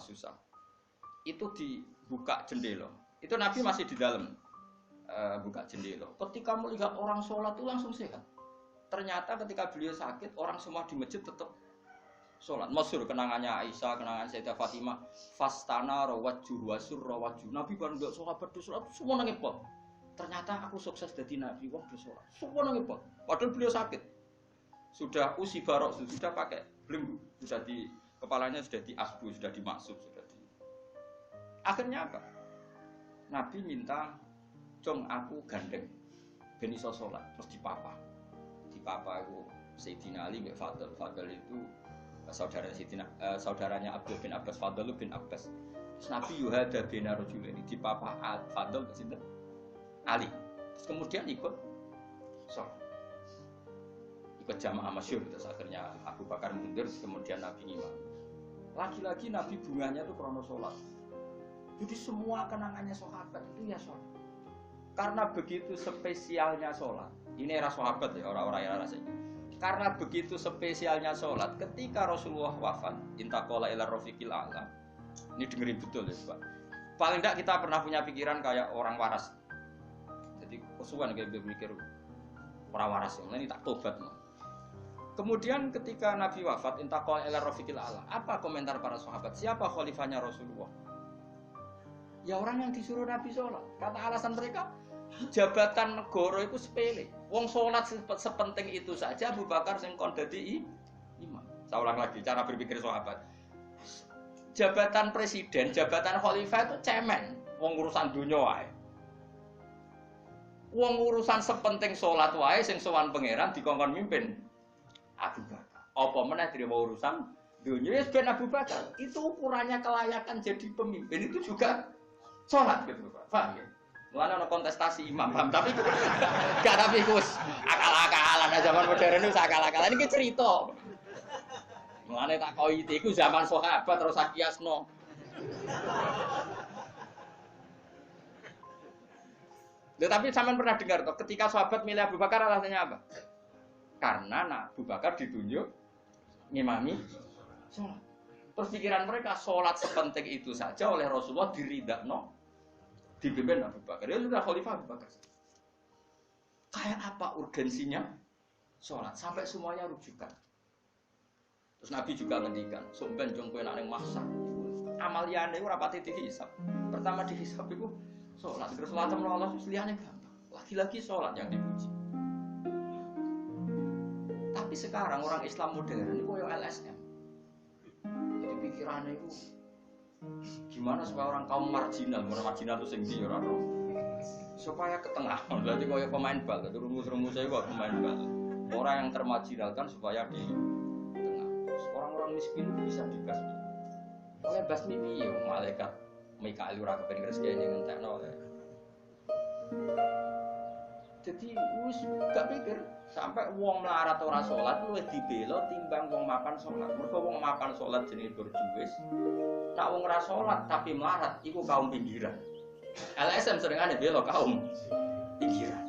[SPEAKER 1] Itu dibuka jendela. Itu Nabi masih di dalam buka jendela. Ketika melihat orang sholat itu langsung sehat. Ternyata ketika beliau sakit, orang semua di masjid tetap sholat. Masyhur kenangannya Aisyah, kenangan Sayyidah Fatimah, fastana rawajjuh wasur rawajjuh. Nabi baru nggak sholat berdoa, semua nangepot. Ternyata aku sukses jadi Nabi, wong bersolat. Semua nangepot. Padahal beliau sakit. Sudah usi barok, sudah pakai belenggu, sudah di kepalanya sudah diasbu, sudah dimaksud, sudah di. Akhirnya apa? Nabi minta, "Cung aku gandeng, ben iso sholat." Terus dipapa itu Sayyidina Ali bin Fadl itu saudaranya Abdul bin Abbas, Fadl bin Abbas. Terus Nabi yuhada bina rajulaini di papa Fadl ke sinten? Ali. Terus kemudian ikut sholat. Ikut jamaah masyhur terus akhirnya Abu Bakar mundur, kemudian Nabi imam. Lagi-lagi Nabi bunganya itu krono sholat. Jadi semua kenangannya sahabat itu ya sholat. Karena begitu spesialnya sholat. Ini era sahabat ya, orang-orang era rasanya. Karena begitu spesialnya sholat, ketika Rasulullah wafat, intaqala ila rafiqil a'la. Ini dengerin betul ya, Pak. Paling tidak kita pernah punya pikiran kayak orang waras. Jadi kesuwan kayak berpikir orang waras, ini tak tobat. Kemudian ketika Nabi wafat, intaqala ila rafiqil a'la. Apa komentar para sahabat? Siapa khalifahnya Rasulullah? Ya orang yang disuruh Nabi sholat. Kata alasan mereka, jabatan negara itu sepele. Wong sholat sepenting itu saja Abu Bakar sing kon dadi imam. Saya ulang lagi cara berpikir sahabat. jabatan presiden, jabatan khalifah itu cemen. Wong urusan dunia wae. Wong urusan sepenting salat wae sing sowan pangeran dikongkon mimpin Abu Bakar. Apa meneh terima urusan dunia wis ben Abu Bakar. Itu ukurannya kelayakan jadi pemimpin itu juga salat gitu, Pak. Paham ya? Mulane ana kontestasi imam, paham? Tapi gak tapi Gus, akal-akalan zaman modern itu akal-akalan iki cerita. Mulane tak koyo iku zaman sahabat terus akiasno. Tetapi sampean pernah dengar toh ketika sahabat milih Abu Bakar alasannya apa? Karena Abu Bakar ditunjuk ngimami salat. Terus pikiran mereka salat sepenting itu saja oleh Rasulullah diridakno dipimpin Abu Bakar. Dia sudah khalifah Abu Bakar. Kayak apa urgensinya sholat sampai semuanya rujukan. Terus Nabi juga ngendikan, "Somben jong kowe nek ning mahsyar, amaliyane ora pati dihisab. Pertama dihisab iku sholat. Terus sholat sama Allah terus liyane gampang. Lagi-lagi sholat yang dipuji." Tapi sekarang orang Islam modern itu koyo LSM. Jadi pikirannya itu gimana supaya orang kaum marginal itu sing ndi ora ro. Supaya ke tengah. Berarti koyo pemain bal, itu rumus-rumusnya kok pemain bal. Orang yang termarginalkan supaya di tengah. Terus orang-orang miskin itu bisa dibasmi. Oleh basmi piye malaikat Mikail ora kepen rezekine ngentekno oleh. Jadi wis gak pikir sampai wong melarat ora salat luwih dibela timbang wong mapan salat. Mergo wong mapan salat jenenge berjuwis. Nek wong ora salat tapi melarat iku kaum pinggiran. LSM seringane bela kaum pinggiran.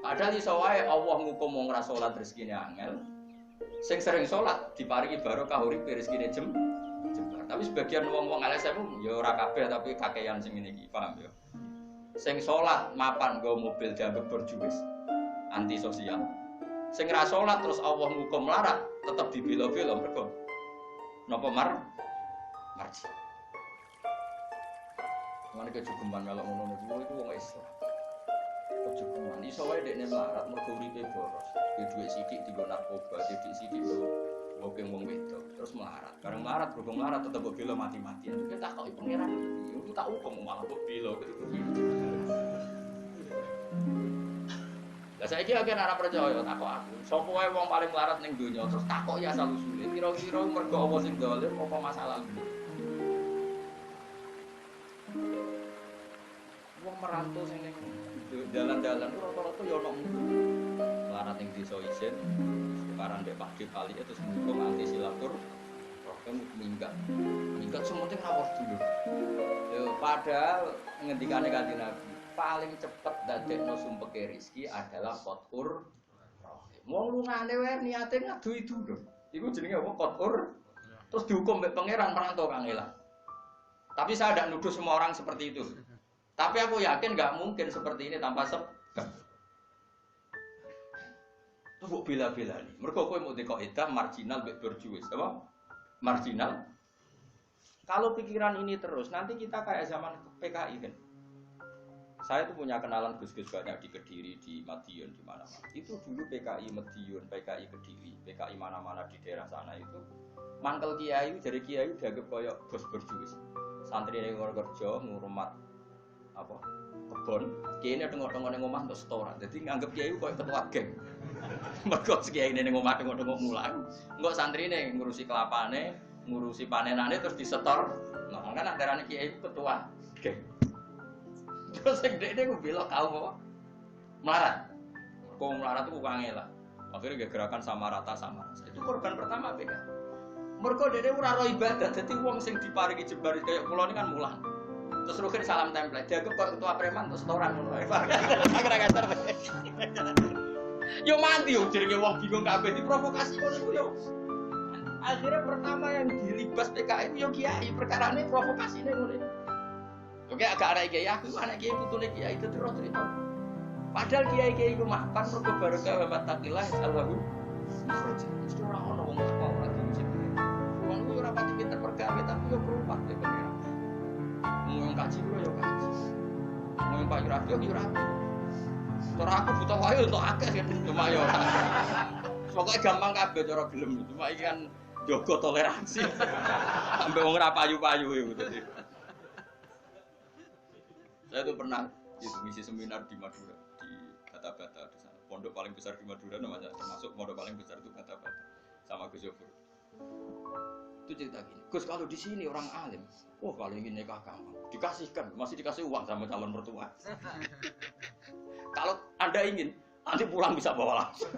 [SPEAKER 1] Padahal iso wae Allah ngukum wong ora salat rezekine angel. Sing sering salat diparingi barokah uripe rezekine jembar. Tapi sebagian wong-wong LSM ya ora kabeh tapi kakean sing ngene iki, paham ya? Sing salat mapan nggo mobil dianggap berjuwis. Anti sosial. Sing ra salat terus Allah ngukum melarat, tetep dibela-bela mergo napa marji. Mane kecukupan melok ngono iku wong Islam. Kecukupan iso wae dekne melarat mergo uripe boros. Duwe dhuwit sithik dienggo narkoba, sithik sithik oke wong wedok terus melarat. Bareng melarat berhubung melarat tetep mbok bela mati-matian. Kita tak koki pangeran iki tak hukum malah mbok bela. Lah saiki akeh ora percaya takok aku. Sopo wae wong paling melarat ning donya terus takok ya asal usule. Kira-kira mergo apa sing dolim apa masalah iki. Wong merantau sing ning dalan-dalan rata-rata ya ono mungkin. Melarat ning desa isin, tukaran mbek Pak Dik kali terus mungkum anti silaturahmi. Minggat sementing rawuh dulu. Yo padahal ngendikane Kanjeng Nabi paling cepet dadekno sumpeke rezeki adalah qatur rahim. Wong lungane wae niate ngadu itu lho. Iku jenenge apa qatur. Terus dihukum mbek pangeran merantau kangelan. Tapi saya tidak nuduh semua orang seperti itu. Tapi aku yakin nggak mungkin seperti ini tanpa sebab. Terus kok bela-bela nih. Mergo kowe mau dikaidah marginal mbek berjuwis, apa? Marginal. Kalau pikiran ini terus, nanti kita kayak zaman PKI kan. Saya tuh punya kenalan gus-gus banyak di Kediri, di Madiun, di mana-mana. Itu dulu PKI Madiun, PKI Kediri, PKI mana-mana di daerah sana itu. Mangkel kiai, jadi kiai dianggap kayak bos berjuwis. Santri yang kerja ngurmat apa kebon, kiai ini tengok-tengok neng omah untuk setoran. Jadi nganggap kiai kayak ketua geng. Mergo kiai ini neng omah tengok-tengok mulang. Enggak santri ini ngurusi kelapane, ngurusi panenane terus disetor. Nah, kan antarane kiai ketua geng. Terus yang dia belok kaum apa? Melarat. Kaum melarat itu kangelan. Akhirnya gerakan sama rata. Itu korban pertama beda. Mergo dia ora ro ibadah. Jadi wong sing diparingi jembar kayak kula ini kan mulang. Terus rugen salam template. Dia kok ketua preman terus setoran ngono. Kira ngajar. Yo mandi yo jenenge wong bingung kabeh diprovokasi ngono iku yo. Akhirnya pertama yang dilibas PKI itu yo kiai, perkarane provokasine ngono. Oke agak ada kiai aku anak kiai putune kiai itu terus cerita. Padahal kiai ku mapan mergo barokah wa taqillah Allahu. Mesti ora ono wong takwa ora diuji. Wong ku ora pati pinter pergawe tapi yo berupat ya pengen. Ngomong kaji ku yo kaji. Ngomong Pak Yurafi yo rapi. Cara aku butuh wae untuk akeh kan cuma yo ora. Pokoke gampang kabeh cara gelem cuma iki kan Jogo toleransi. Sampai wong ora payu-payu gitu. Saya tuh pernah ngisi seminar di Madura, di Bata-Bata di sana. Pondok paling besar di Madura namanya, termasuk pondok paling besar itu Bata-Bata sama Gus Yofur. Itu cerita gini, Gus kalau di sini orang alim, kalau ingin nikah gampang, dikasihkan, masih dikasih uang sama calon mertua. Kalau Anda ingin, nanti pulang bisa bawa langsung.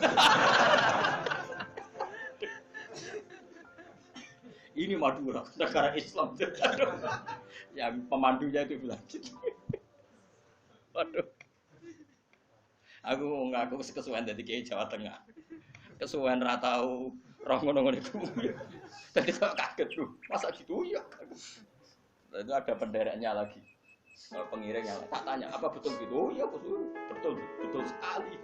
[SPEAKER 1] Ini Madura, negara Islam. Yang pemandunya itu bilang gitu. Waduh. Aku ngaku kesuwen dari Kiai Jawa Tengah. Kesuwen ra tau roh ngono-ngono iku. Jadi kok kaget tuh. Masa gitu ya? Itu ada pendereknya lagi. Kalau pengiringnya tak tanya, apa betul gitu? Oh iya betul, betul sekali.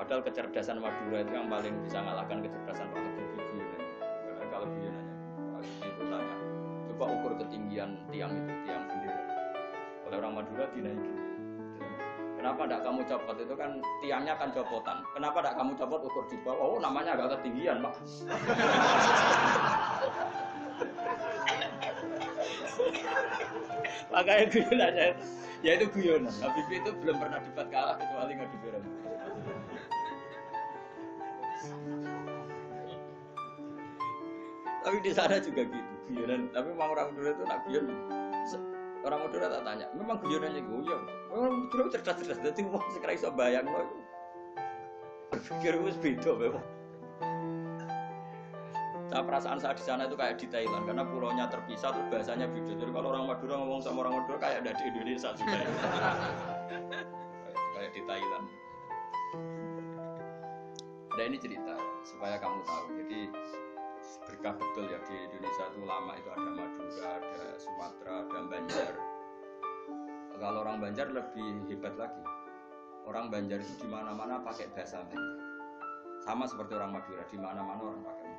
[SPEAKER 1] Padahal kecerdasan Madura itu yang paling bisa mengalahkan kecerdasan Pak Habibie. Karena kalau dia nanya, Pak Habibie itu tanya, coba ukur ketinggian tiang itu, tiang bendera. Oleh orang Madura dinaikin. Kenapa tidak kamu copot? Itu kan tiangnya kan copotan. Kenapa tidak kamu copot ukur di bawah? Oh namanya agak ketinggian Pak. Makanya guyonannya, ya itu guyonan. Habibie itu belum pernah debat kalah kecuali ngadu bareng. Tapi di sana juga gitu, guyonan. Tapi memang orang Madura itu nak guyon. Orang Madura tak tanya, memang guyonannya gitu ya. Orang Madura cerdas-cerdas, jadi wong sekarang iso bayang loh. Berpikir wis beda memang. Saya perasaan saya di sana itu kayak di Thailand karena pulaunya terpisah terus bahasanya beda. Jadi kalau orang Madura ngomong sama orang Madura kayak ada di Indonesia juga. Kayak di Thailand. Nah ini cerita supaya kamu tahu. Jadi berkah betul ya di Indonesia itu lama itu ada Madura, ada Sumatera, ada Banjar. Kalau orang Banjar lebih hebat lagi. Orang Banjar itu di mana-mana pakai bahasa Banjar. Sama seperti orang Madura, di mana-mana orang pakai Madura.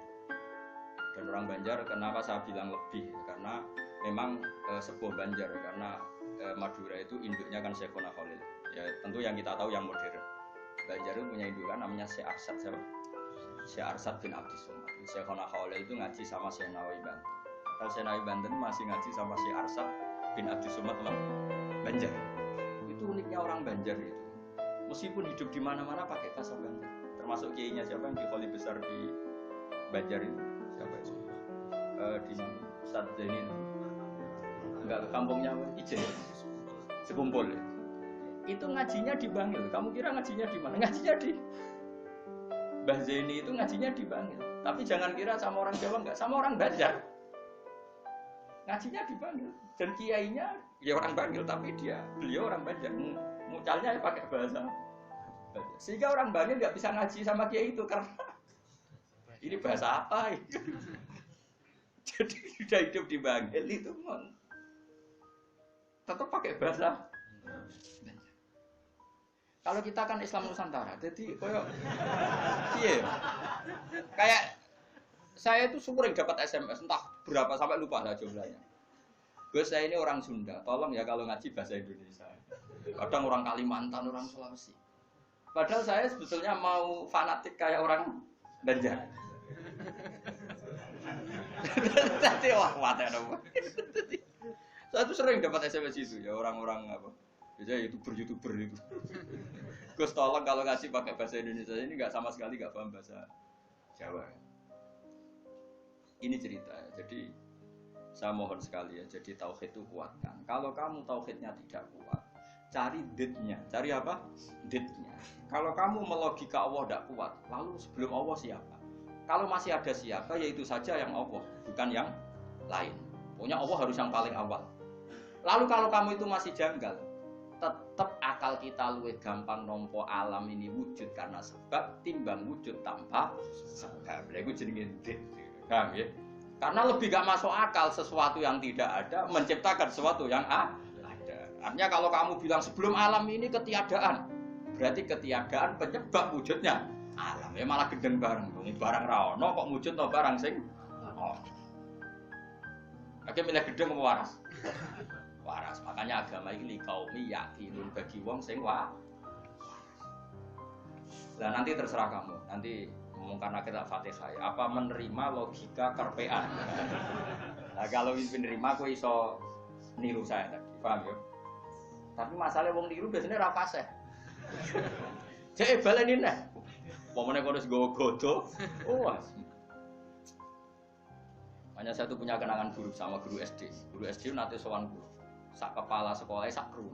[SPEAKER 1] Dan orang Banjar kenapa saya bilang lebih? Karena memang sebuah Banjar karena Madura itu induknya kan Syekhona Khalil. Ya tentu yang kita tahu yang modern. Banjar itu punya induk kan namanya Syekh Arsad siapa? Syekh Arsad bin Abdi Somad. Syekhona Khalil itu ngaji sama Syekh Nawawi Banten. Kalau Syekh Nawawi Banten masih ngaji sama Syekh Arsad bin Abdi Somad Banjar. Itu uniknya orang Banjar itu. Meskipun hidup di mana-mana pakai bahasa Banjar. Termasuk kiainya siapa yang di Kholi besar di Banjar itu? Siapa itu? Di mana? Ustaz Zainin. Enggak, kampungnya Ijen. Sekumpul. Itu ngajinya di Bangil. Kamu kira ngajinya di mana? Ngajinya di Mbah Zaini itu ngajinya di Bangil. Tapi jangan kira sama orang Jawa enggak, sama orang Banjar. Ngajinya di Bangil. Dan kiainya ya orang Bangil tapi beliau orang Banjar. Mucalnya ya pakai bahasa Banjar. Sehingga orang Bangil enggak bisa ngaji sama kiai itu karena ini bahasa apa itu? Jadi sudah hidup di Bangil itu tetap pakai bahasa Banjar. Kalau kita kan Islam Nusantara, jadi kayak saya itu sering dapat SMS entah berapa sampai lupa lah jumlahnya. Gus saya ini orang Sunda, tolong ya kalau ngaji bahasa Indonesia. Kadang orang Kalimantan, orang Sulawesi. Padahal saya sebetulnya mau fanatik kayak orang Banjar. Jadi wah mata dong. Saya tuh sering dapat SMS itu ya orang-orang apa? Biasanya YouTuber itu. Gus tolong kalau ngasih pakai bahasa Indonesia ini nggak sama sekali nggak paham bahasa Jawa. Ini cerita. Jadi saya mohon sekali ya. Jadi tauhid itu kuatkan. Kalau kamu tauhidnya tidak kuat, cari ditnya. Cari apa? Ditnya. Kalau kamu melogika Allah tidak kuat, lalu sebelum Allah siapa? Kalau masih ada siapa, yaitu saja yang Allah, bukan yang lain. Pokoknya Allah harus yang paling awal. Lalu kalau kamu itu masih janggal, tetap akal kita luwih gampang nompo alam ini wujud karena sebab timbang wujud tanpa sebab. Itu jenenge dit. Paham ya? Karena lebih gak masuk akal sesuatu yang tidak ada menciptakan sesuatu yang ada. Artinya kalau kamu bilang sebelum alam ini ketiadaan, berarti ketiadaan penyebab wujudnya alam. Ya malah gendeng bareng. Barang ra ono kok wujud no barang sing ono. Oke milih gendeng apa waras? Waras. Makanya agama ini kaum yakinun bagi wong sing waras. Dan nanti terserah kamu. Nanti mungkar nakir Al-Fatihah. Apa menerima logika karpean? Nah, kalau menerima aku iso niru saya tadi. Paham ya? Tapi masalahnya wong niru biasanya ra fasih. Cek baleni nah. Pomone kono nggo godo. Oh. Hanya saya tuh punya kenangan buruk sama guru SD. Guru SD nanti sowan guru. Sak kepala sekolahnya sak kru.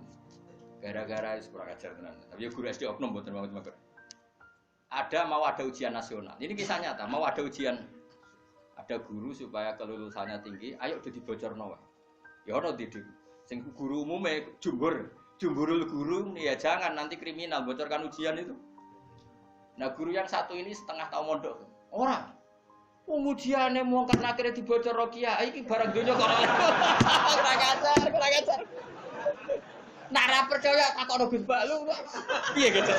[SPEAKER 1] Gara-gara kurang ajar tenan. Tapi guru SD oknum mboten banget. Mau ada ujian nasional. Ini kisah nyata, mau ada ujian. Ada guru supaya kelulusannya tinggi, ayo udah dibocorno wae. Ya ora didik. Sing guru umume jumburul guru ya jangan nanti kriminal bocorkan ujian itu. Nah guru yang satu ini setengah tahun mondok. Ora. Wong ujiane mongkar nakire dibocor kiai iki barang donya kok ora. Kurang ajar. Nek ora percaya takono Gus Bak lu. Piye gitu.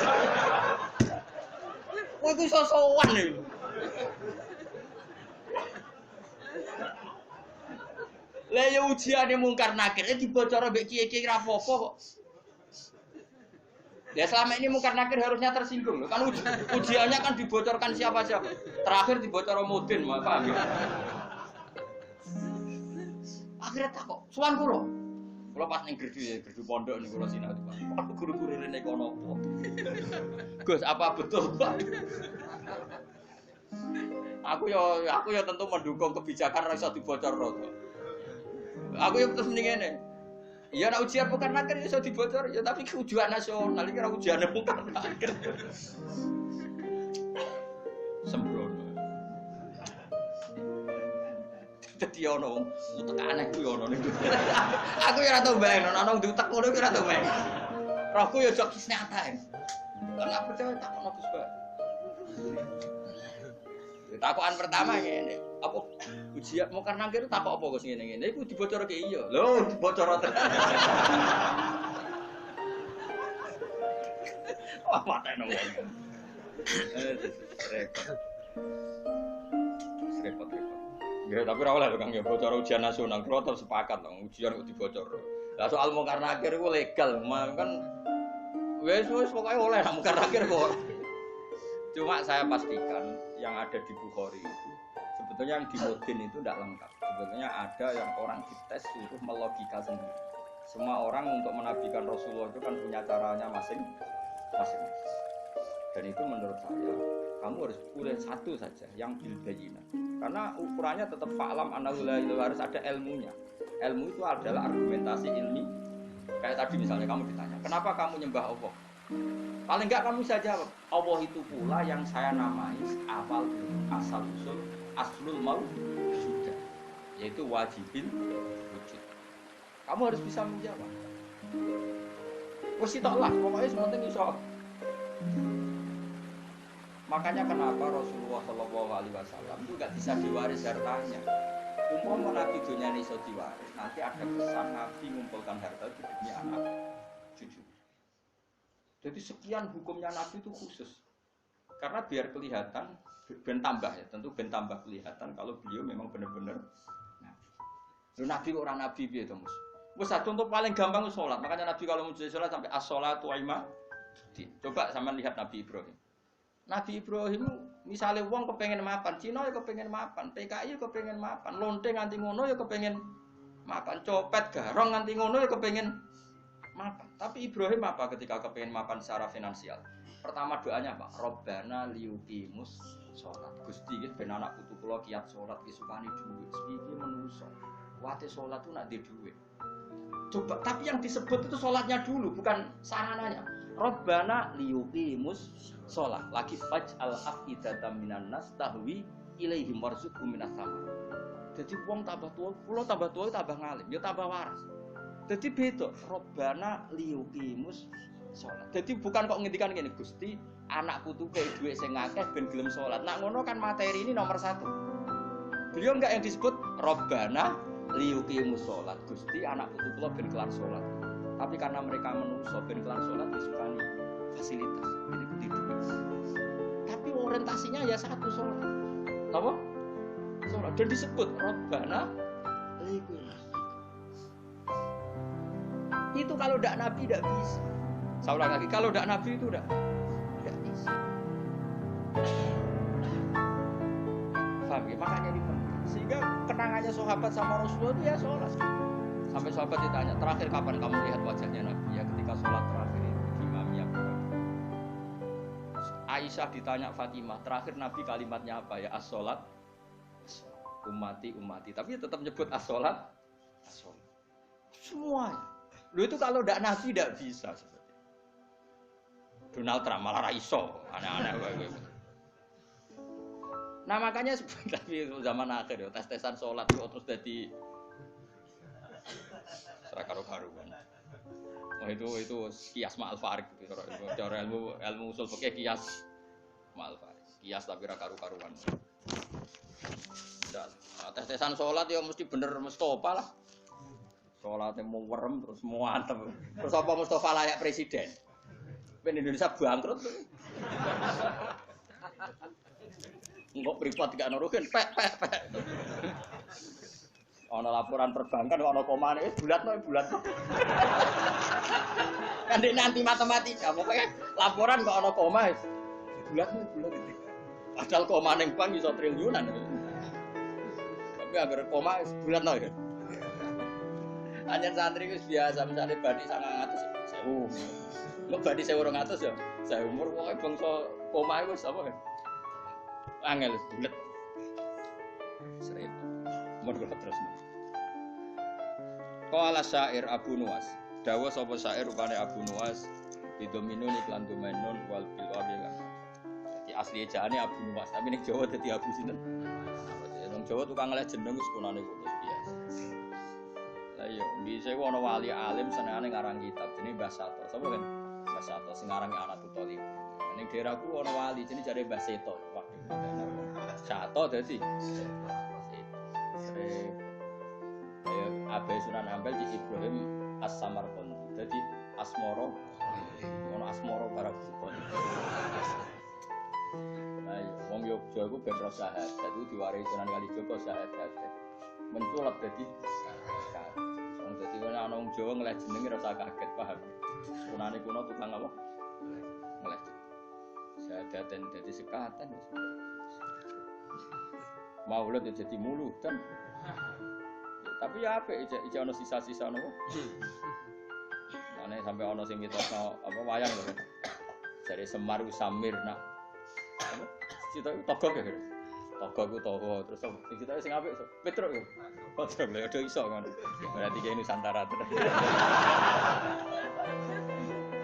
[SPEAKER 1] Kowe iku sosowan lho. Lah ya ujiane mungkar nakir dibocor mbek kiye-kiye ra apa-apa kok. Ya selama ini mungkar nakir harusnya tersinggung loh. Kan ujiannya kan dibocorkan siapa-siapa. Terakhir dibocor Mudin, paham ya? Akhirnya takok, suwan kula. Kula pas ning gerdu pondok niku kula sinau Pak. Aku guru-guru rene kono apa? Gus, apa betul, Pak? Aku ya tentu mendukung kebijakan ra iso dibocorno. Aku ya terus mending ngene. Ya nek ujian bukan nakir iso dibocor ya tapi ujian nasional iki ora ujiane bukan nakir. Sembrono. Dadi ono utek aneh kuwi ono niku. Aku ya ora tau bayang ono diutek ngono iki ora tau bayang. Rohku ya jok nyata. Ora percaya takono Gus Bak. Takokan pertama ngene, apa ujian mau karena kira takok apa kok ngene-ngene iku dibocorke iya. Lho, dibocor tenan. Wah, patene wong. Repot. Ya, tapi ora oleh Kang ya bocor ujian nasional, kula terus sepakat lho ujian kok dibocor. Lah soal mau karena akhir iku legal, kan wis pokoke oleh mau karena akhir kok. Cuma saya pastikan yang ada di Bukhari itu sebetulnya yang di Mudin itu tidak lengkap. Sebetulnya ada yang orang dites suruh melogika sendiri. Semua orang untuk menabikan Rasulullah itu kan punya caranya masing-masing. Dan itu menurut saya kamu harus pilih satu saja yang bil bayyinah. Karena ukurannya tetap fa'lam annahu la ilaha harus ada ilmunya. Ilmu itu adalah argumentasi ilmi. Kayak tadi misalnya kamu ditanya, "Kenapa kamu nyembah Allah?" Paling enggak kamu bisa jawab, Allah itu pula yang saya namai awal asal usul aslul maujud, yaitu wajibin wujud. Kamu harus bisa menjawab. Wes toklah, pokoknya sementing iso. Makanya kenapa Rasulullah SAW itu enggak bisa diwaris hartanya. Umpama Nabi dunia ini iso diwaris, nanti ada kesan Nabi mengumpulkan harta itu demi anak cucu. Jadi sekian hukumnya Nabi itu khusus. Karena biar kelihatan, ben tambah ya, tentu ben tambah kelihatan kalau beliau memang benar-benar Nabi. Nabi orang Nabi piye to, Mus? Wes contoh paling gampang itu salat. Makanya Nabi kalau mau salat sampai as-shalatu coba sama lihat Nabi Ibrahim. Nabi Ibrahim misalnya wong kepengen mapan, Cina ya kepengen mapan, PKI ya kepengen mapan, lonte nganti ngono ya kepengen mapan, copet garong nganti ngono ya kepengen mapan. Tapi Ibrahim apa ketika kepengen mapan secara finansial? Pertama doanya apa? Robbana liyuqimus sholat. Gusti iki ben anak putu kula kiat sholat ki sukani dhuwit. Iki menungso. Wate sholat itu nak di dhuwit. Coba, tapi yang disebut itu sholatnya dulu, bukan sarananya. Robbana liyuqimus sholat. Lagi faj'al afidatan minan nas tahwi ilaihim warzuqhum minas samar. Jadi wong tambah tua, kula tambah tua tambah ngalim, ya tambah waras. Jadi beda, Robbana liyuqimus sholat. Jadi bukan kok ngendikan gini, Gusti anak putu kayak duit sing akeh ben gelem sholat. Nah ngono kan materi ini nomor 1. Beliau enggak yang disebut Robbana liyuqimus sholat. Gusti anak putu kula ben kelar sholat. Tapi karena mereka menungso ben kelar sholat disukani fasilitas. Jadi kudu duit. Tapi orientasinya ya satu sholat. Apa? Sholat. Dan disebut Robbana liyuqimus. Itu kalau tidak Nabi tidak bisa. Saya ulang lagi, kalau tidak Nabi itu tidak bisa. Paham ya? Makanya ini penting. Sehingga kenangannya sahabat sama Rasulullah itu ya sholat. Sampai sahabat ditanya, terakhir kapan kamu lihat wajahnya Nabi? Ya ketika sholat terakhir itu di Imamiyah. Aisyah ditanya Fatimah, terakhir Nabi kalimatnya apa ya? As-sholat, umati, umati. Tapi tetap nyebut as-sholat, as-sholat. Semuanya. Lu itu kalau tidak Nabi tidak bisa. Donald Trump malah raiso, aneh-aneh. Nah makanya sebenarnya zaman akhir ya tes-tesan sholat itu terus jadi serakaru-karuan. Oh itu kias ma'al farik gitu. Cara ilmu usul fikih kias ma'al farik. Kias tapi karu-karuan. Tes-tesan sholat ya mesti bener Mustafa lah. Sholatnya mau werem terus mau antem. Terus apa Mustafa layak presiden? Ben Indonesia bangkrut tuh. Enggak privat gak nuruhin, pek. Ono laporan perbankan, ono komane, bulat. Kan dia nanti matematika, pokoknya laporan kok ono koma, bulat. Padahal koma neng bank bisa triliunan. Tapi agar koma bulat no ya. Hanya santri itu biasa, misalnya badi 900.000. Mbak badi 1.200 ya, saya umur pokoknya bangsa koma itu apa kan? Angel bulat. Sering. Umur terus. Qala syair Abu Nuwas. Dawa sapa syair rupane Abu Nuwas didominun iklan domenun wal bil wabilan. Jadi asli ejaane Abu Nuwas, tapi ning Jawa dadi Abu sinten? Wong Jawa tukang ngeleh jeneng wis kunane kok biasa. Lah iya, dhisik ana wali alim senengane ngarang kitab jenenge Mbah Sato. Sapa kan? Mbah Sato sing ngarange anak tutoli. Ning daerahku ana wali jenenge jare Mbah Seto. Sato dadi Abai Sunan Ampel di Ibrahim As-Samarqandi. Jadi Asmoro, ono Asmoro para buton. Nah, wong Yogya iku ben ro syahadat, itu diwaris Sunan Kalijaga syahadat. Menculap dadi syahadat. Wong dadi ana wong Jawa ngeleh jenenge rasa kaget, paham? Sunane kuno tukang apa? Ngeleh. Syahadaten dadi sekatan. Maulid jadi muludan. Tapi ya apik ijek ono sisa-sisa nopo. Mane sampai ono sing mitosno apa wayang lho. Jare Semar Usamir nak. Apa? Cita togok ya. Togok ku togo terus sing cita sing apik Petruk ya. Petruk lho ada iso kan. Berarti kayak Nusantara terus.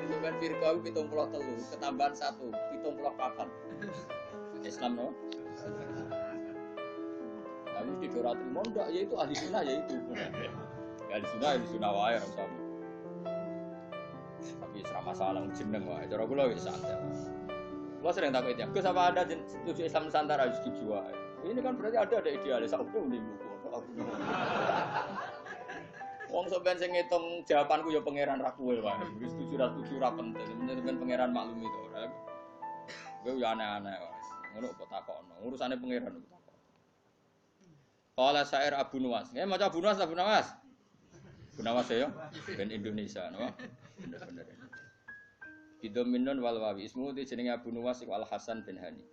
[SPEAKER 1] Itu kan firqah 73 ketambahan 1 74. Islam no. Tapi di Dorat Rimon enggak, yaitu ahli sunnah yaitu. Ahli sunnah wae ora sama. Tapi serama salah jeneng wae. Cara kula wis santai. Kula sering takut ya, Gus apa ada setuju Islam Nusantara setuju wae. Ini kan berarti ada idealis sak udah ning buku. Wong sampean sing ngitung jawabanku ya pangeran ra kuwe wae. Wis setuju ra penting. Sampeyan pangeran maklumi to ora. Kowe yo aneh-aneh wae. Ngono kok takokno. Urusane pangeran kok. Qala syair Abu Nuwas. Ya maca Abu Nuwas, Abu Nuwas. Abu Nuwas ya, ben Indonesia, no? Bener-bener. Bidominun wal wawi ismu di jenenge Abu Nuwas iku Al Hasan bin Hani.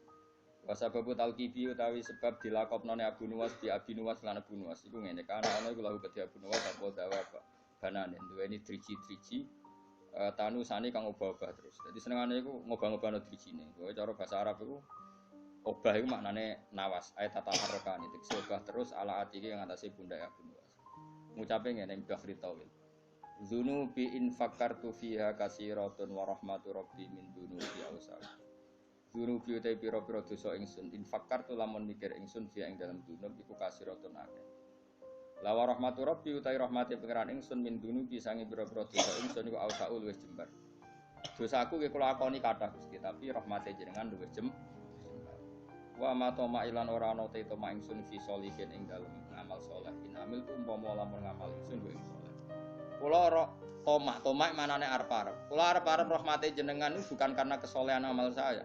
[SPEAKER 1] Wa sababu talqibi utawi sebab dilakopnone Abu Nuwas di Abi Nuwas lan Abu Nuwas iku ngene kan ana iku lahu kedhi Abu Nuwas apa dawa banane duweni driji-driji tanu sani kang obah-obah terus. Dadi senengane iku ngobah-ngobahno drijine. Kowe cara bahasa Arab iku obah itu maknane nawas, ayat tataharrokan itu obah terus ala atiki yang atasnya bunda ya Abu Nuwas. Ngucapin ngene Bahri Tawil. Dzunubi in fakartu fiha kasiratun wa rahmatu rabbi min dunubi awsal. Dzunubi utai pira-pira dosa ingsun in fakartu lamun mikir ingsun fiha ing dalam dunub iku kasiratun akeh. La wa rahmatu rabbi utai rahmati pangeran ingsun min dunubi sange pira-pira dosa ingsun iku awsaul wis jembar. Dosaku ki kula akoni kathah Gusti, tapi rahmate jenengan luwih jembar. Wa ma toma ilan ora ana te toma ingsun fi sholihin ing dalem ngamal saleh in amil tu umpama lamun ngamal ingsun wa ing saleh kula ora toma manane arep-arep kula arep-arep rahmate jenengan itu bukan karena kesolehan amal saya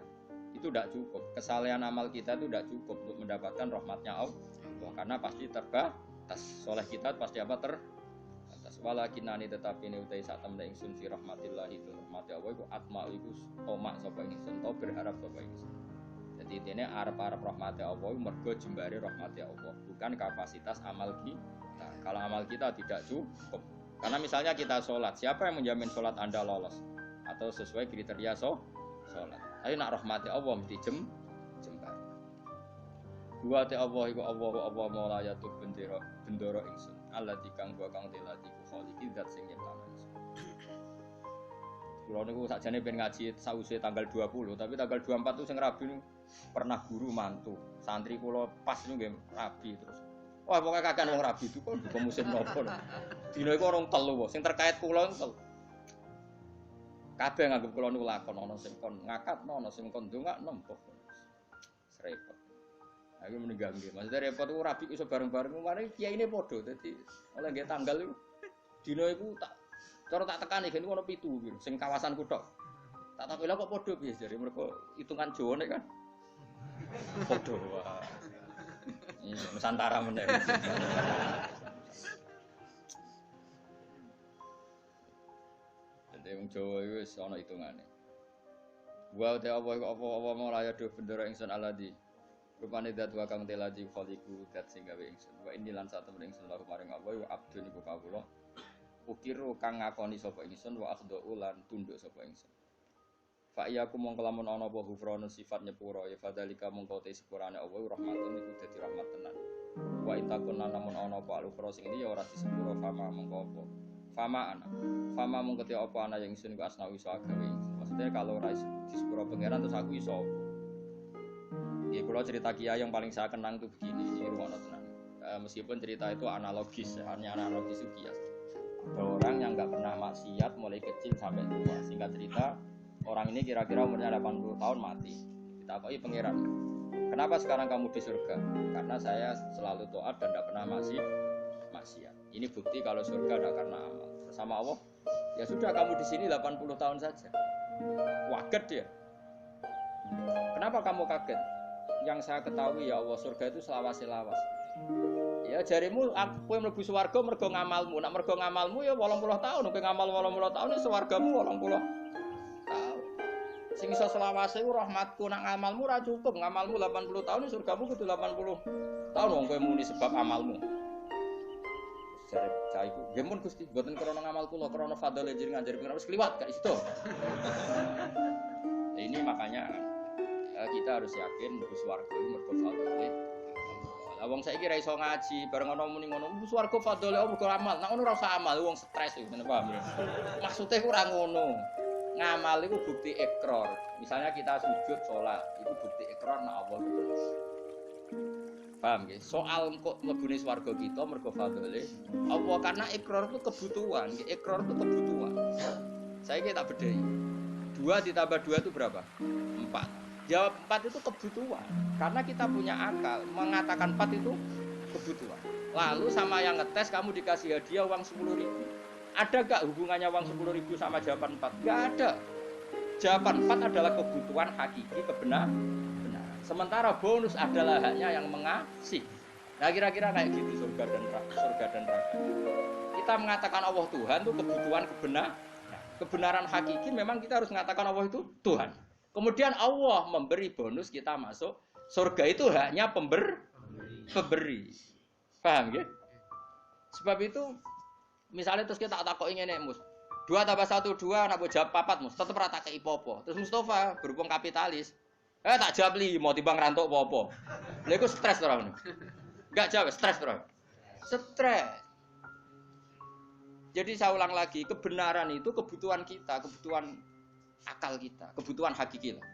[SPEAKER 1] itu tidak cukup kesalehan amal kita itu tidak cukup untuk mendapatkan rahmatnya Allah karena pasti terbatas soleh kita pasti apa terbatas walakinani tetapi ini utai saat temen ingsun fi rahmatillah itu rahmati Allah iku atma iku toma sapa ingsun to berharap sapa ingsun. Jadi Jadi ini arep-arep rahmati Allah mergo jembare rahmati Allah, bukan kapasitas amal kita. Kalau amal kita tidak cukup. Karena misalnya kita sholat, siapa yang menjamin sholat Anda lolos atau sesuai kriteria sholat? Tapi nak rahmati Allah mesti jembar. Dua te Allah iku Allah maula yatu bendoro ingsun. Allah dikang gua kang telati ku kholiki zat sing nyiptakno ingsun. Kulo niku sakjane pengen ngaji sause tanggal 20, tapi tanggal 24 itu sing rabi niku pernah guru mantu. Santri kulo pas niku nggih rabi terus. Wah, pokoke kakean wong rabi itu kok buka musim nopo. Dina iku orang telu sing terkait kulo tel. Kabeh nganggep kulo niku lakon ana sing kon ngakatno, ana sing kon ndongakno kok. Repot. Aku meninggal nggih. Maksudnya repot ku rabi iso bareng-bareng mare kiyaine padha. Dadi oleh nggih tanggal iku dina iku tak cara tak tekani gen ono 7 gitu. Sing kawasanku tok. Tak takoki lha kok padha piye jare mergo hitungan Jawa nek kan. Padha wae. Nusantara meneh. Dadi wong Jawa iku wis ana hitungane. Wa ta apa mau laya do bendera ingsun aladi. Rupane dat wa kang teladi khaliqu dat sing gawe ingsun. Wa ini lan satu ingsun laku maring apa wa abdun iku kawula. Ukiru kang ngakoni sapa ingsun wa akhdhu lan tunduk sapa ingsun. Fa iya aku mongko lamun ana apa ghufranu sifat nyepuro ya fadzalika mongko te sepurane Allah rahmatun iku dadi rahmat tenan. Wa itakun namun ana apa al-ukhra sing iki ya ora disepuro fama mongko apa. Fama mongko te apa ana yang ingsun ku asna iso agawe. Maksudnya kalau ora disepuro pangeran terus aku iso apa. Ya kula cerita kiai yang paling saya kenang itu begini, ini rumono tenan. Meskipun cerita itu analogis, hanya analogis itu kias. Ada orang yang enggak pernah maksiat mulai kecil sampai tua. Singkat cerita orang ini kira-kira umurnya 80 tahun mati. Ditakoi pangeran, kenapa sekarang kamu di surga? Karena saya selalu taat dan tidak pernah maksiat. Ini bukti kalau surga tidak karena amal. Bersama Allah, ya sudah kamu di sini 80 tahun saja. Waget dia. Kenapa kamu kaget? Yang saya ketahui ya Allah surga itu selawase-lawas. Ya jarimu aku yang mlebu swarga mergo ngamalmu. Nek mergo ngamalmu ya 80 tahun, nek ngamal 80 tahun ya swargamu 80. Sing iso selawase ku rahmatku nak ngamalmu ora cukup, ngamalmu 80 tahun surgamu kudu 80 tahun wong kowe muni sebab amalmu. Jare cah iku, nggih mun Gusti, mboten krana ngamal kula, krana fadhole jenengan jare pengen wis kliwat gak sido. Ini makanya kita harus yakin mlebu swarga iku mergo fadhole. Lah wong saiki ra iso ngaji, bareng ana muni ngono, mlebu swarga fadhole mergo amal. Nek ngono ora usah amal, wong stres iku, paham ya? Maksude ku ora ngono. Ngamal itu bukti ikrar. Misalnya kita sujud sholat, itu bukti ikrar nak Allah betul. Paham nggih? Soal kok mlebune swarga kita mergo fadhole Allah karena ikrar itu kebutuhan, ikrar itu kebutuhan. Saya tak bedhei. 2 ditambah 2 itu berapa? 4. Jawab 4 itu kebutuhan. Karena kita punya akal, mengatakan 4 itu kebutuhan. Lalu sama yang ngetes kamu dikasih hadiah uang 10.000. Ada gak hubungannya uang 10.000 sama jawaban 4? Gak ada. Jawaban 4 adalah kebutuhan hakiki kebenaran. Sementara bonus adalah haknya yang mengasih. Nah kira-kira kayak gitu surga dan neraka. Kita mengatakan Allah Tuhan itu kebutuhan kebenaran. Kebenaran hakiki memang kita harus mengatakan Allah itu Tuhan. Kemudian Allah memberi bonus kita masuk surga itu haknya pemberi. Paham ya? Sebab itu misalnya terus kita tak ingin mus 2 tambah 1 2 nak jawab 4 mus tetep rata kei popo. Terus Mustafa berhubung kapitalis tak jawab 5 timbang rantuk popo. Lha iku stres ora ngono. Enggak jawab stres ora. Stres. Jadi saya ulang lagi, kebenaran itu kebutuhan kita, kebutuhan akal kita, kebutuhan hakiki lah.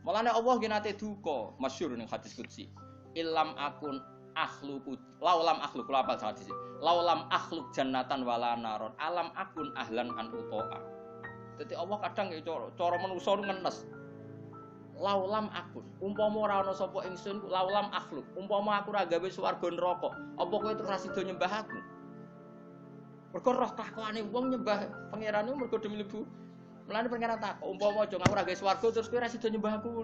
[SPEAKER 1] Mulane Allah nggih nate duka, masyhur ning hadis qudsi. Illam akun akhluqu laulam akhluk kula apal hadis. Laulam akhluk jannatan wala naron alam akun ahlan an utoa. Dadi Allah kadang ya cara manusa ngenes. Laulam akun, umpama ora ana sapa ingsun laulam akhluk, umpama aku ora gawe swarga neraka, apa kowe terus ra sida nyembah aku? Mergo roh takwane wong nyembah pangerane mergo demi mlebu. Mulane pangeran tak umpama aja aku ora gawe swarga terus kowe ra sida nyembah aku.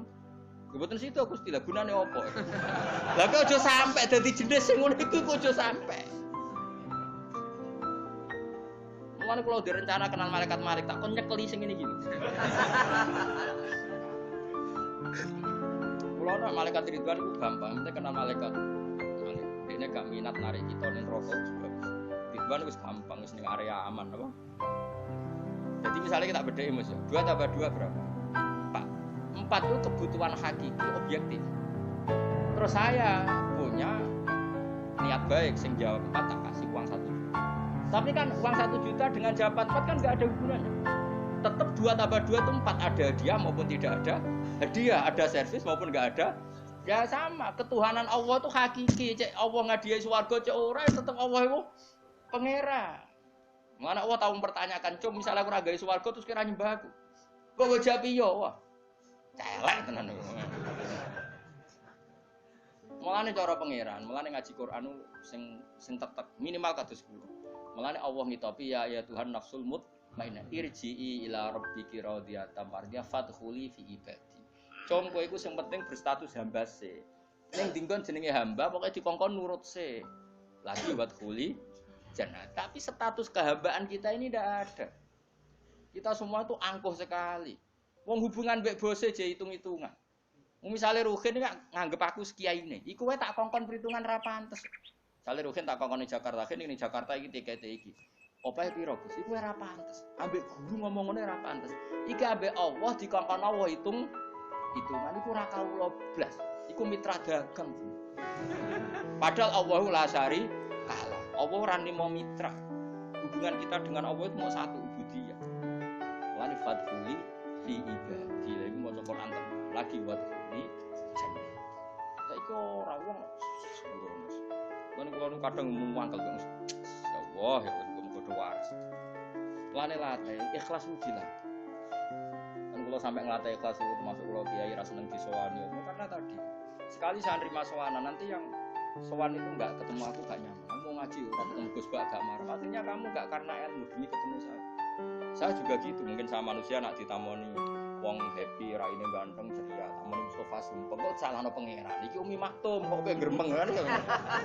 [SPEAKER 1] Mboten situ Gusti, lha gunane apa? Lah kok aja sampe dadi jenis sing ngono iku kok aja sampe. Mulane kula direncana kenal malaikat tak kon nyekeli sing ngene iki. Kalau nak malaikat Ridwan itu gampang, kita kenal malaikat. Ini gak minat narik kita nih rokok sudah. Ridwan itu gampang, itu area aman, apa? Jadi misalnya kita bedain mas, 2 tambah 2 berapa? 4. 4 itu kebutuhan hakiki objektif. Terus saya punya niat baik, sing jawab 4 tak kasih uang 1 juta. Tapi kan uang 1 juta dengan jawaban 4 kan gak ada hubungannya. Tetap 2 tambah 2 itu 4, ada hadiah maupun tidak ada hadiah, ada servis maupun gak ada. Ya sama, ketuhanan Allah itu hakiki. Cek Allah ngadiai swarga, cek ora tetap Allah itu pangeran. Mana Allah tahu mempertanyakan, "Cum, misalnya aku ra gawe swarga terus kira nyembah aku." Kok gue jawab iya, wah. Celek tenan. Mulane cara pangeran, mulane ngaji Quran sing tetep minimal kados kula. Mulane Allah ngitopi ya Tuhan nafsul mutmainnah irji'i ila rabbiki radiyatan mardiyah fadkhuli fi ibadi. Cung kowe iku sing penting berstatus hamba se. Ning dinggon jenenge hamba pokoke dikongkon nurut se. Lagi wadkhuli jannah. Tapi status kehambaan kita ini tidak ada. Kita semua itu angkuh sekali. Wong hubungan mbek bose je hitung-hitungan. Misalnya Ruhin ini nganggep aku sekiyaine. Iku wae tak kongkon perhitungan ra pantes. Misale Ruhin tak kongkon ning Jakarta, ning Jakarta iki tikete iki. Opahe piro Gus? Iku ora pantes. Ambek guru ngomong ngene ora pantes. Iki ambek Allah dikongkon Allah hitungan iku ora kawula blas. Iku mitra dagang. Padahal Allahu la syari kalah. Allah ora nimo mitra. Hubungan kita dengan Allah itu mau satu ubudiyah. Lan fadhuli fi ibadi. Lha mau Quran lagi buat ini jannah. Saiki ora wong sembrono. Lan kula kadang muangkel ya Allah ya muga waras. Lane latih ikhlas uji lah. Kalau sampai ngelatih kelas itu termasuk kalau kiai rasa seneng disowani karena tadi sekali saya nerima sowanan nanti yang sowan itu nggak ketemu aku gak nyaman. Kamu mau ngaji orang ketemu Gus Bak gak marah. Artinya kamu nggak karena ilmu demi ketemu saya. Saya juga gitu mungkin sama manusia nak ditamoni wong happy raine ganteng ceria tamoni Mustofa sumpah kok salahno pangeran iki Umi Maktum kok kowe gremeng kan.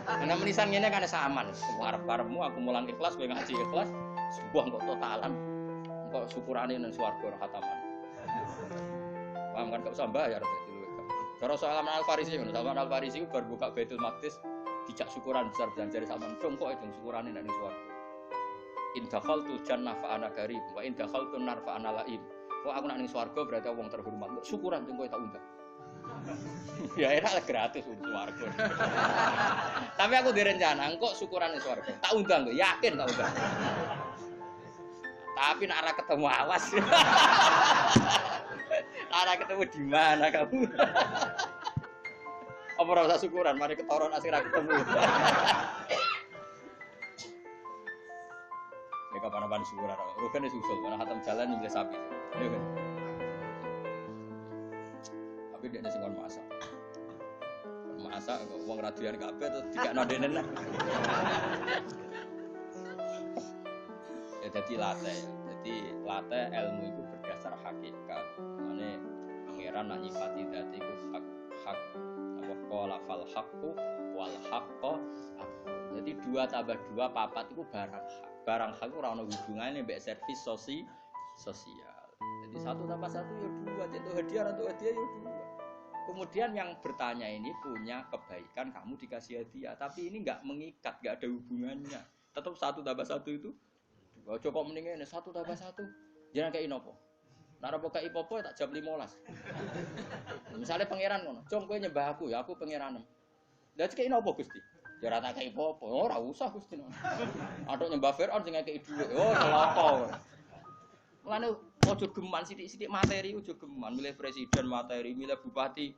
[SPEAKER 1] Ana menisan ngene kan saman. Arep-arepmu aku mulang ikhlas kowe ngaji ikhlas sebuah kok totalan. Kok syukurane nang swarga khataman. Paham kan gak usah bayar dadi luwih. Cara Salman Al-Farisi ngono, Salman Al-Farisi ku bar buka Baitul Maqdis dijak syukuran besar-besaran jare sampean dong kok itu syukurane nek ning swarga. In dakhaltu jannah fa ana karim wa in dakhaltu nar fa ana laim. Kok aku nek ning swarga berarti wong terhormat. Kok syukuran jeng kowe tak undang. Ya enak lah gratis untuk swarga. Tapi aku direncana kok syukuran ning swarga. Tak undang kok, yakin tak undang. Tapi nek ora ketemu awas. Ora ketemu di mana kamu? Apa ora usah syukuran, mari ketoron asik ra ketemu. Ya kapan-kapan syukuran. Rugen wis usul, ana khatam jalan nyembelih sapi. Ya kan. Tapi dia sing kon masak. Masak kok wong radian kabeh terus dikakno denen. Ya jadi latih ilmu itu berdasar hakikat. Mane pangeran nak nyifati dzat iku hak apa qala fal haqqu wal haqqu. Jadi 2 tambah 2 4 itu barang hak. Barang hak ora ono hubungane mbek servis sosial. Jadi 1 tambah 1 ya 2, itu hadiah atau hadiah ya 2. Kemudian yang bertanya ini punya kebaikan kamu dikasih hadiah, tapi ini enggak mengikat, enggak ada hubungannya. Tetap 1 tambah 1 itu coba mendingan 1 tambah 1 jangan kayak inopo nara boka ipopo tak jam 15 misalnya pangeran ngono com kowe nyembah aku ya aku pangeran lha kayak inopo Gusti ya ora tak kayak ipopo ora usah Gusti aduk nyembah Firaun sing kayak dhuwit celaka mulane ojo geman sithik-sithik materi ojo geman milih presiden materi milih bupati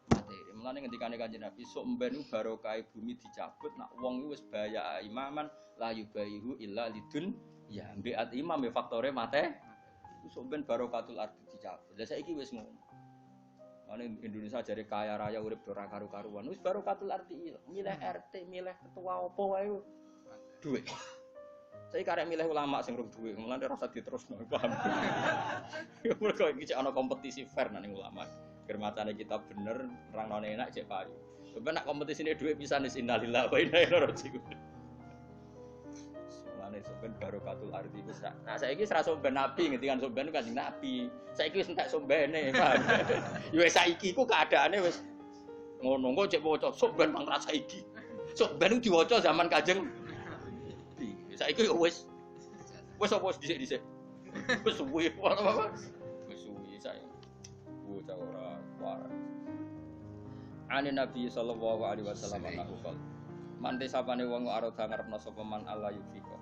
[SPEAKER 1] materi mulane ngendikane Kanjeng Nabi sok mben barokah bumi dicabut nak wong wis baya imaman la yubayihu illa lidun ya mbiat imam ya faktore mate sok ben barokatul ardi dicabut. Lah saiki wis ngono. Mane Indonesia jare kaya raya urip ora karu-karuan. Wis barokatul ardi milih RT, milih ketua opo wae duit. Saiki karek milih ulama sing rung duit, mulane rasa diterusno paham. Ya mergo iki ana kompetisi fair nang ulama. Germatane kita bener, rangne enak cek payu. Sampe nak kompetisine duit pisan wis innalillahi wa inna ilaihi raji'un. Soben barokatul ardi besar. Nah saiki ora soben nabi ngendikan soben Kanjeng Nabi. Saiki wis entek sombene, paham. Ya saiki iku keadaane wis Ngono kok cek waca sok ben mang rasa iki. Sok ben diwaca zaman Kanjeng. Saiki yo wis apa dhisik-dhisik. Wis suwi apa? Wis suwi sae. Bocah ora waras. Ane Nabi sallallahu alaihi wasallam anahu qol. Mante sapane wong arada ngarepno sapa man Allah yufika.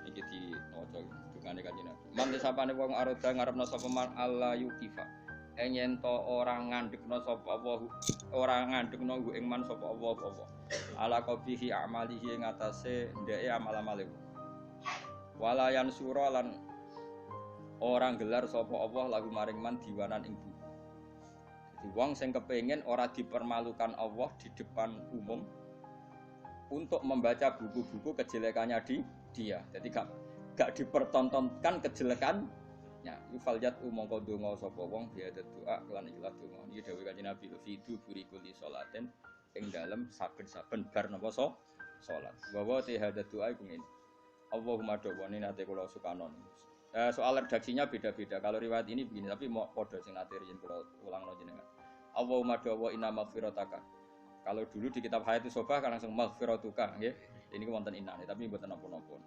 [SPEAKER 1] Iki di maca dungane Kanjeng Nabi. Mante sapane wong arada ngarepno sapa man Allah yukifa. Yen to ora ngandhekno sapa Allah, ora ngandhekno ing man sapa Allah apa. Ala qabihi amalihi ing atase ndeke amal-amale. Walayan sura lan orang gelar sapa Allah lagu maring man diwanan ing buku. Jadi wong sing kepengin ora dipermalukan Allah di depan umum untuk membaca buku-buku kejelekannya dia. Jadi gak dipertontonkan kejelekannya. Yufaljat mongko donga sapa wong biada doa lan ikhlas donga. Iki dawuh Kanjeng Nabi fidu burikuli salaten ing dalem saben-saben bar napa salat. Wa hadat doa iku ngene. Allahumma dawani nate kula sukanon. Soal redaksinya beda-beda. Kalau riwayat ini begini, tapi mau podo sing nate riyen kula ulangno jenengan. Allahumma dawa inna maghfirataka. Kalau dulu di kitab Hayatus Sobah kan langsung maghfiratuka nggih. Ini wonten inane tapi mboten napa-napa.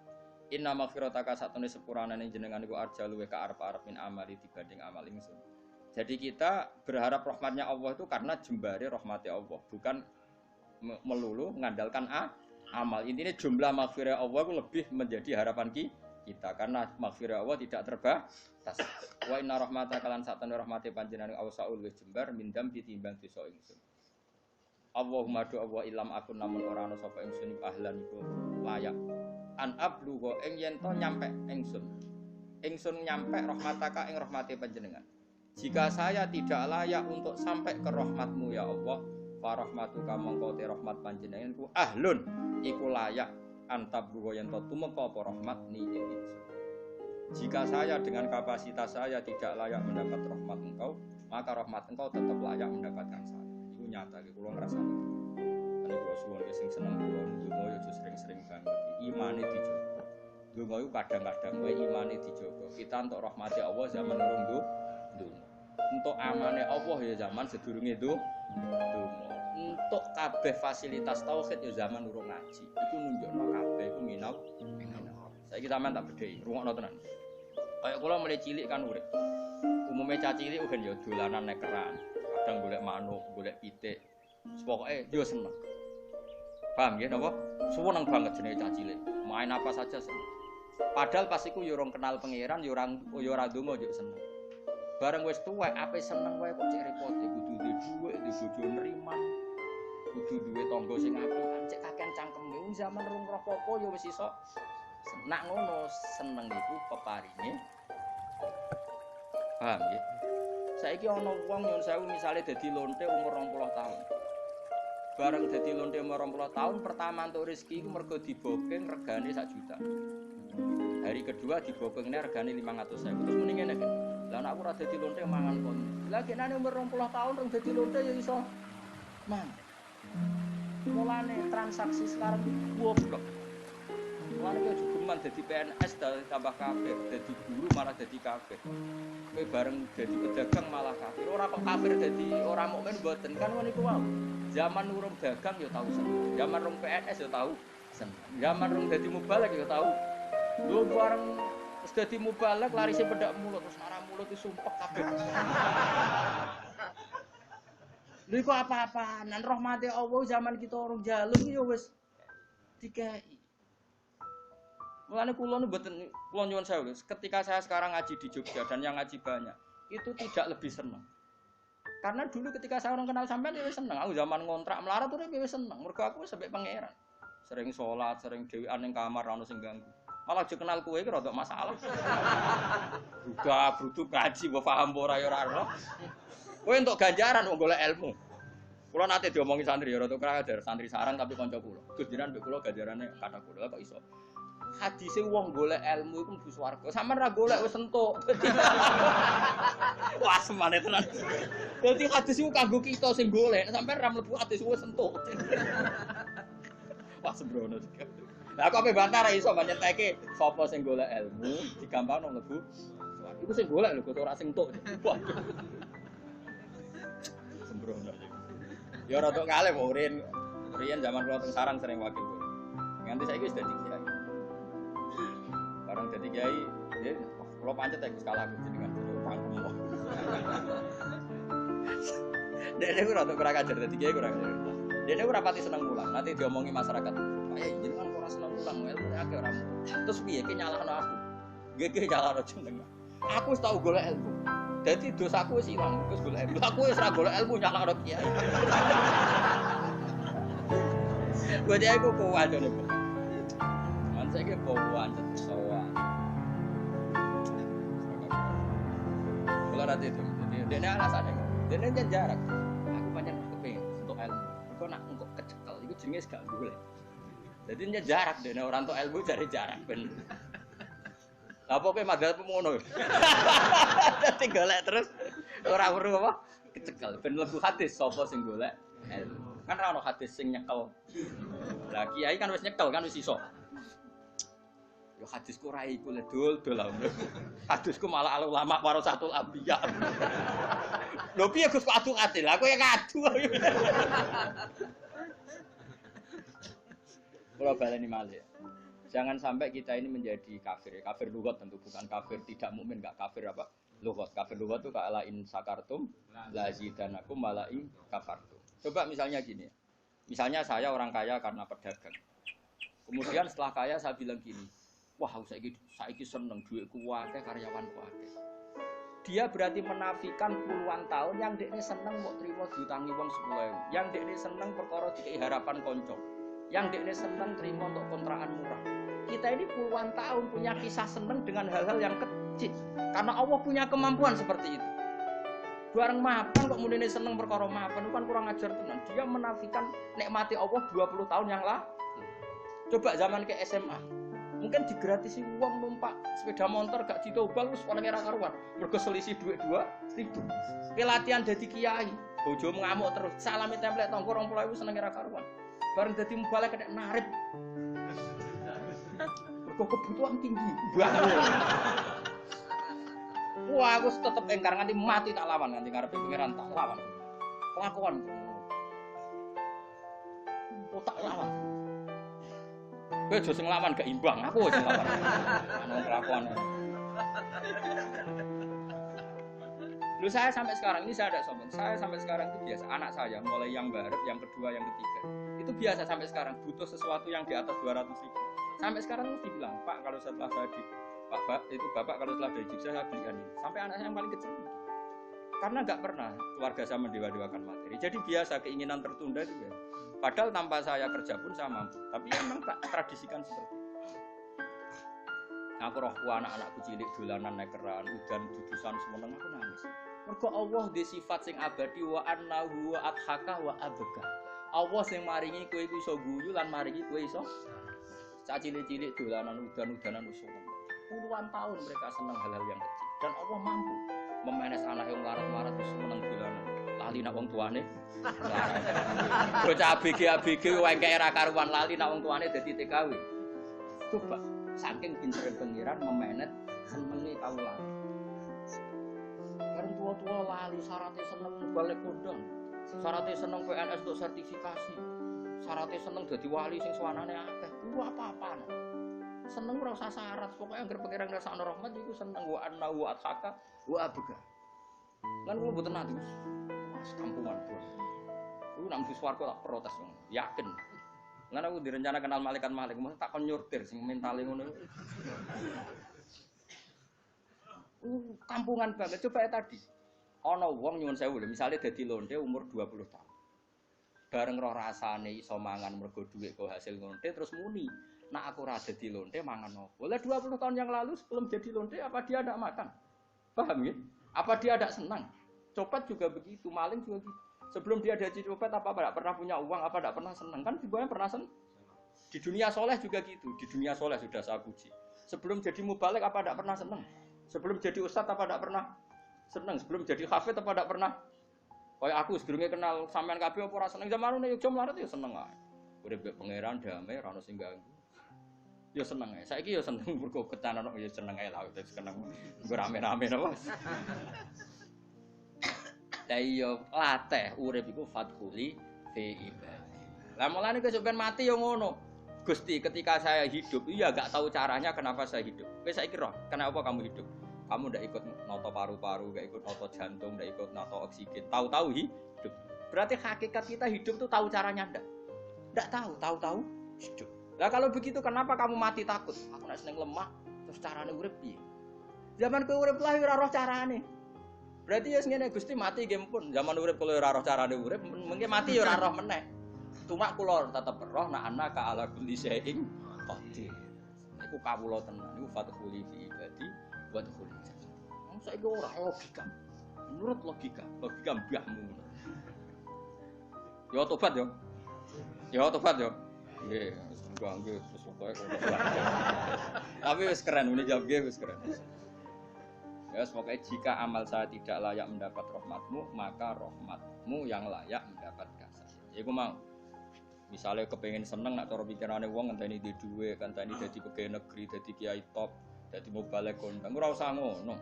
[SPEAKER 1] Inna maghfirataka satune sepurane jenengan iku arja luwe ka arep-arep min amali dibanding amal ingsun. Jadi kita berharap rahmatnya Allah itu karena jembare rahmatnya Allah, bukan melulu mengandalkan amal. Intinya jumlah maghfirah Allah itu lebih menjadi harapan kita karena maghfirah Allah tidak terbatas. Wa inna rahmataka lan satune rahmate panjenengan awsaul wis jembar mindam ditimbang dosa ingsun. Allahumma do Allah ilam akun namun ora ana sapa ingsun ahlan iku layak. An ablugo ing yen to nyampe ingsun. Ingsun nyampe rahmataka ing rahmate panjenengan. Jika saya tidak layak untuk sampai ke rahmatmu ya Allah, fa rahmatuka mongko te rahmat panjenengan ku ahlun iku layak antablugo yen to tumeka apa rahmat ni ingsun. Jika saya dengan kapasitas saya tidak layak mendapat rahmat engkau, maka rahmat engkau tetap layak mendapatkan saya. Itu nyata iki kula ngrasani. Ane kula suwun sing seneng kula ndonga yo sering-sering banget. Imane dijogo. Ndonga iku kadang-kadang wae imane dijogo. Kita entuk rahmati Allah zaman urung ndonga. Untuk amane Allah ya zaman sedurunge ndonga. Untuk kabeh fasilitas tauhid ya zaman urung ngaji. Iku nunjukno kabeh iku minal. Saiki sampean tak bedhei, rungokno tenan. Kayak kula mulai cilik kan urip. Umume cah cilik kan ya dolanan nek keran. Kadang golek manuk, golek pitik. Pokoke yo seneng. Paham nggih napa? Seneng banget jenenge cah cilik. Main apa saja seneng. Padahal pas iku yo ora kenal pangeran, yo ora ndonga yo seneng. Bareng wis tuwek ape seneng wae kok cek repot kudu duwe dhuwit, duwe bojo nriman. Kudu duwe tangga sing apik, cek kakean cangkeme. Zaman rung roh apa yo wis iso. Nak ngono seneng iku peparine. Paham nggih? Saiki ana wong nyun sewu misale dadi lonte umur 20 tahun. Bareng dadi lonte umur 20 tahun pertama entuk rezeki iku mergo dibooking regane 1 juta. Hari kedua dibookingne regane 500.000. Terus mending ngene kan. Lah nek aku ora dadi lonte mangan kon. Lah kenane umur 20 tahun rong dadi lonte ya iso. Man. Mulane transaksi sekarang goblok. Mulane kok cukuman dadi PNS tambah kafir, dadi guru malah dadi kafir. Kowe bareng dadi pedagang malah kafir. Ora kok kafir dadi ora mukmin mboten kan ngono iku wae. Zaman urung dagang ya tau seneng. Zaman urung PNS ya tau seneng. Zaman urung dadi mubalek ya tau. Lho bareng wis dadi mubalek larise pedak mulut terus arah mulut itu sumpek kabeh. Lha iku apa-apaan? Rahmate Allah zaman kita urung jaluk ya wis dikai. Mulane kula nu mboten kula nyuwun sewu ketika saya sekarang ngaji di Jogja dan yang ngaji banyak, itu tidak lebih senang. Karena dulu ketika saya orang kenal sampean ya seneng. Aku zaman ngontrak melarat urip ya seneng. Mergo aku sampai pangeran. Sering salat, sering dhewean ning kamar ana sing ganggu. Malah aja kenal kowe iki rada masalah. Buka brutu kaji mbok paham ora ya ora. Kowe entuk ganjaran wong golek ilmu. Kula nate diomongi santri ya rada kradar, santri sarang tapi kanca kula. Gus jenengan mbek kula ganjarane kata kula kok iso. Hadise wong golek ilmu iku mlebu swarga. Sampeyan ra golek wis entuk. Wah, semane tenan. Dadi hadis iku kanggo kita sing golek, sampeyan ra mlebu hadis wis entuk. Wah, sembrono. Lah kok ape bantah ra iso nyenteke sapa sing golek ilmu digampangno mlebu swarga. Iku sing golek lho, kok ora sing entuk. Waduh. Sembrono. Ya rada kalih murin. Riyen zaman kula teng sarang sering wakil kula. Nganti saiki wis dadi kiai. Barang dadi kiai, ya kula pancet ya Gus kalah jenengan pangkem. Dene ora rada kurang ajar dadi kiai kurang ajar. Dene ora pati seneng mulang, nanti diomongi masyarakat. Kayak jenengan ora seneng mulang, ilmu akeh ora. Terus piye ki nyalahno aku? Nggih nyalahno jenengan. Aku wis tau golek ilmu. Dadi dosaku wis ilang, terus golek ilmu. Aku wis ora golek ilmu nyalahno kiai. Buat dia aku kuat jane. Man saiki kuat sowan. Kula rate itu. Dene alasane. Dene jan jarak. Aku pancen kepengin untuk ilmu. Kok nak untuk kecekel iku jenenge gak golek. Dadi jan jarak dene ora entuk ilmu jare jarak ben. Lah apa kowe madhep ngono. Dadi golek terus ora weruh apa kecekel ben mlebu hadis sapa sing golek ilmu. Kan ora ono hadis sing nyekel. Lah kiai kan wis nyekel kan wis iso. Yo hadisku ora iku le dol-dol. Hadisku malah al ulama warasatul anbiya. Lho piye Gus kok adu-adu? Lah kowe yang adu. Kula baleni malih. Jangan sampai kita ini menjadi kafir. Kafir lughat tentu bukan kafir tidak mukmin, enggak kafir apa? Lughat. Kafir lughat itu kala in sakartum la zidanakum wala in kafartum. Coba misalnya gini, misalnya saya orang kaya karena pedagang. Kemudian setelah kaya saya bilang gini, wah saiki seneng duitku akeh karyawanku akeh. Dia berarti menafikan puluhan tahun yang dekne seneng kok trimo diutangi wong 10.000. Yang dekne seneng perkara dikei harapan konco. Yang dekne seneng trimo untuk kontrakan murah. Kita ini puluhan tahun punya kisah seneng dengan hal-hal yang kecil. Karena Allah punya kemampuan seperti itu. Bareng mapan kok mudine seneng perkara mapan itu kan kurang ajar tenan. Dia menafikan nikmati Allah 20 tahun yang lalu. Coba zaman ke SMA. Mungkin digratisi uang numpak sepeda motor gak dicoba wis ora karuan. Mergo selisih duit 2.000. Pelatihan dadi kiai, bojo ngamuk terus. Salami template tonggo 20.000 seneng ora karuan. Bareng dadi mubalek kena narik. Mergo kebutuhan tinggi banget. Wah, aku tetep engkar nganti mati tak lawan, nganti ngarepe pangeran tak lawan. Kelakuan. Oh, tak lawan. Kowe aja sing lawan gak imbang, aku sing lawan. Ana kelakuan. Lu saya sampai sekarang ini saya ada sombong. Saya sampai sekarang itu biasa. Anak saya mulai yang baru, yang kedua, yang ketiga. Itu biasa sampai sekarang butuh sesuatu yang di atas 200.000. Sampai sekarang mesti bilang, "Pak, kalau setelah saya Bapak kalau setelah dari Jogja saya belikan ini." Sampai anak saya yang paling kecil. Karena nggak pernah keluarga saya mendewa-dewakan materi. Jadi biasa keinginan tertunda itu ya. Padahal tanpa saya kerja pun saya mampu. Tapi ya memang tak tradisikan seperti itu. Aku rohku anak-anakku cilik dolanan nekeran, udan dudusan semeneng aku nangis. Mergo Allah di sifat sing abadi wa annahu wa adhaka wa abka. Allah sing maringi kowe iku iso guyu lan maringi kowe iso cah cilik-cilik dolanan udan-udanan usul. Puluhan tahun mereka senang hal-hal yang kecil dan Allah mampu memenes anak yang larat-larat terus menang dolanan lali nak wong tuane larat bocah ABG wae era karuan lali nak wong tuane dadi TKW. Coba saking pintere pengiran memenet senenge kawula karena tua-tua lali syaratnya seneng balik kondang syaratnya seneng PNS untuk sertifikasi syaratnya seneng dadi wali sing suwanane akeh ku apa-apaan seneng ora usah syarat pokoknya anggere pengiran ngrasakno rahmat iku seneng wa anna wa athaka wa abga lan kula mboten nate Mas kampungan bos ku nang swarga tak protes yakin lan aku direncana kenal malaikat mesti tak kon nyurtir sing mentale ngono kampungan banget coba ya tadi ana wong nyuwun sewu lho misale dadi lonte umur 20 tahun bareng roh rasane iso mangan mergo dhuwit kok hasil lonte terus muni nak aku ora dadi lonte mangan opo? Boleh 20 tahun yang lalu sebelum jadi lonte apa dia tidak makan? Paham ya? Apa dia tidak senang? Copet juga begitu, maling juga gitu. Sebelum dia jadi copet apa tidak pernah punya uang, apa tidak pernah senang? Kan semuanya pernah senang. Di dunia soleh juga gitu. Di dunia soleh sudah saya puji. Sebelum jadi mubalek apa tidak pernah senang? Sebelum jadi ustadz apa tidak pernah senang? Sebelum jadi hafid apa tidak pernah? Kayak aku sebelumnya kenal sampean kabeh apa ora seneng zaman ini Jogja mlarat ya seneng ae. Urip pangeran damai ora ono sing ganggu. Ya seneng ae. Saiki ya seneng mergo kecanan ya seneng ae lah wis seneng. Nggo rame-rame napa. Lah iya latih urip iku fathuli fi ibadi. Lah mulane kesupen mati yo ngono. Gusti, ketika saya hidup, iya gak tahu caranya kenapa saya hidup. Kowe saiki roh, kenapa kamu hidup? Kamu ndak ikut noto paru-paru, ndak ikut noto jantung, ndak ikut noto oksigen. Tahu-tahu hidup. Berarti hakikat kita hidup tuh tahu caranya ndak? Ndak tahu, tahu-tahu hidup. Lah kalau begitu kenapa kamu mati takut? Aku nek seneng lemah, terus carane urip piye? Zaman kowe urip lah ora roh carane. Berarti ya ngene Gusti mati nggih pun. Zaman urip kalau ora roh carane urip, mungkin mati ya ora roh meneh. Cuma kula tetep roh nak ana ka ala kulli syai'in qadir. Iku kawula tenan. Iku fathuli fi ibadi wa tadkhuli. Wong saiki ora logika. Menurut logika mbahmu. Ya tobat yo. Ya tobat yo. Nggih, nggih sesuai kok. Tapi wis keren, ini jawab nggih wis keren. Ya, semoga jika amal saya tidak layak mendapat rahmatmu, maka rahmatmu yang layak mendapat kasih. Iku mau. Misalnya kepengen seneng nak cara pikirane wong ngenteni di dhuwit, ngenteni dadi pegawai negeri, dadi kiai top, dadi mubalik kondang. Ora usah ngono.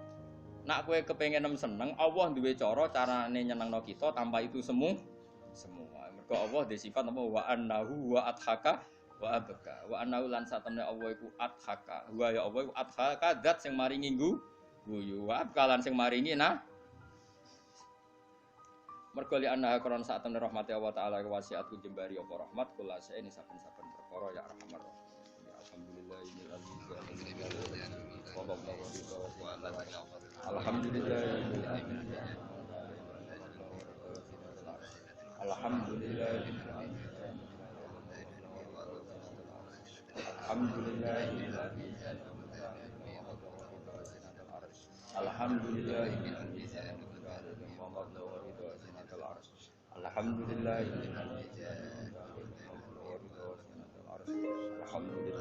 [SPEAKER 1] Nak kowe kepengen seneng, Allah duwe carane nyenengno kita tanpa itu semua. Mergo Allah di sifat apa wa annahu wa adhaka wa abka. Wa annahu lan satamne Allah iku adhaka. Wa ya Allah iku adhaka zat sing maringi guyu wa kalan sing maringi mergo li anna akron sak temne rahmati Allah taala wasiat ku jembari apa rahmat kula saene saben-saben perkara ya arhamar rahim. Alhamdulillah alhamdulillah alhamdulillah alhamdulillah alhamdulillah alhamdulillah alhamdulillah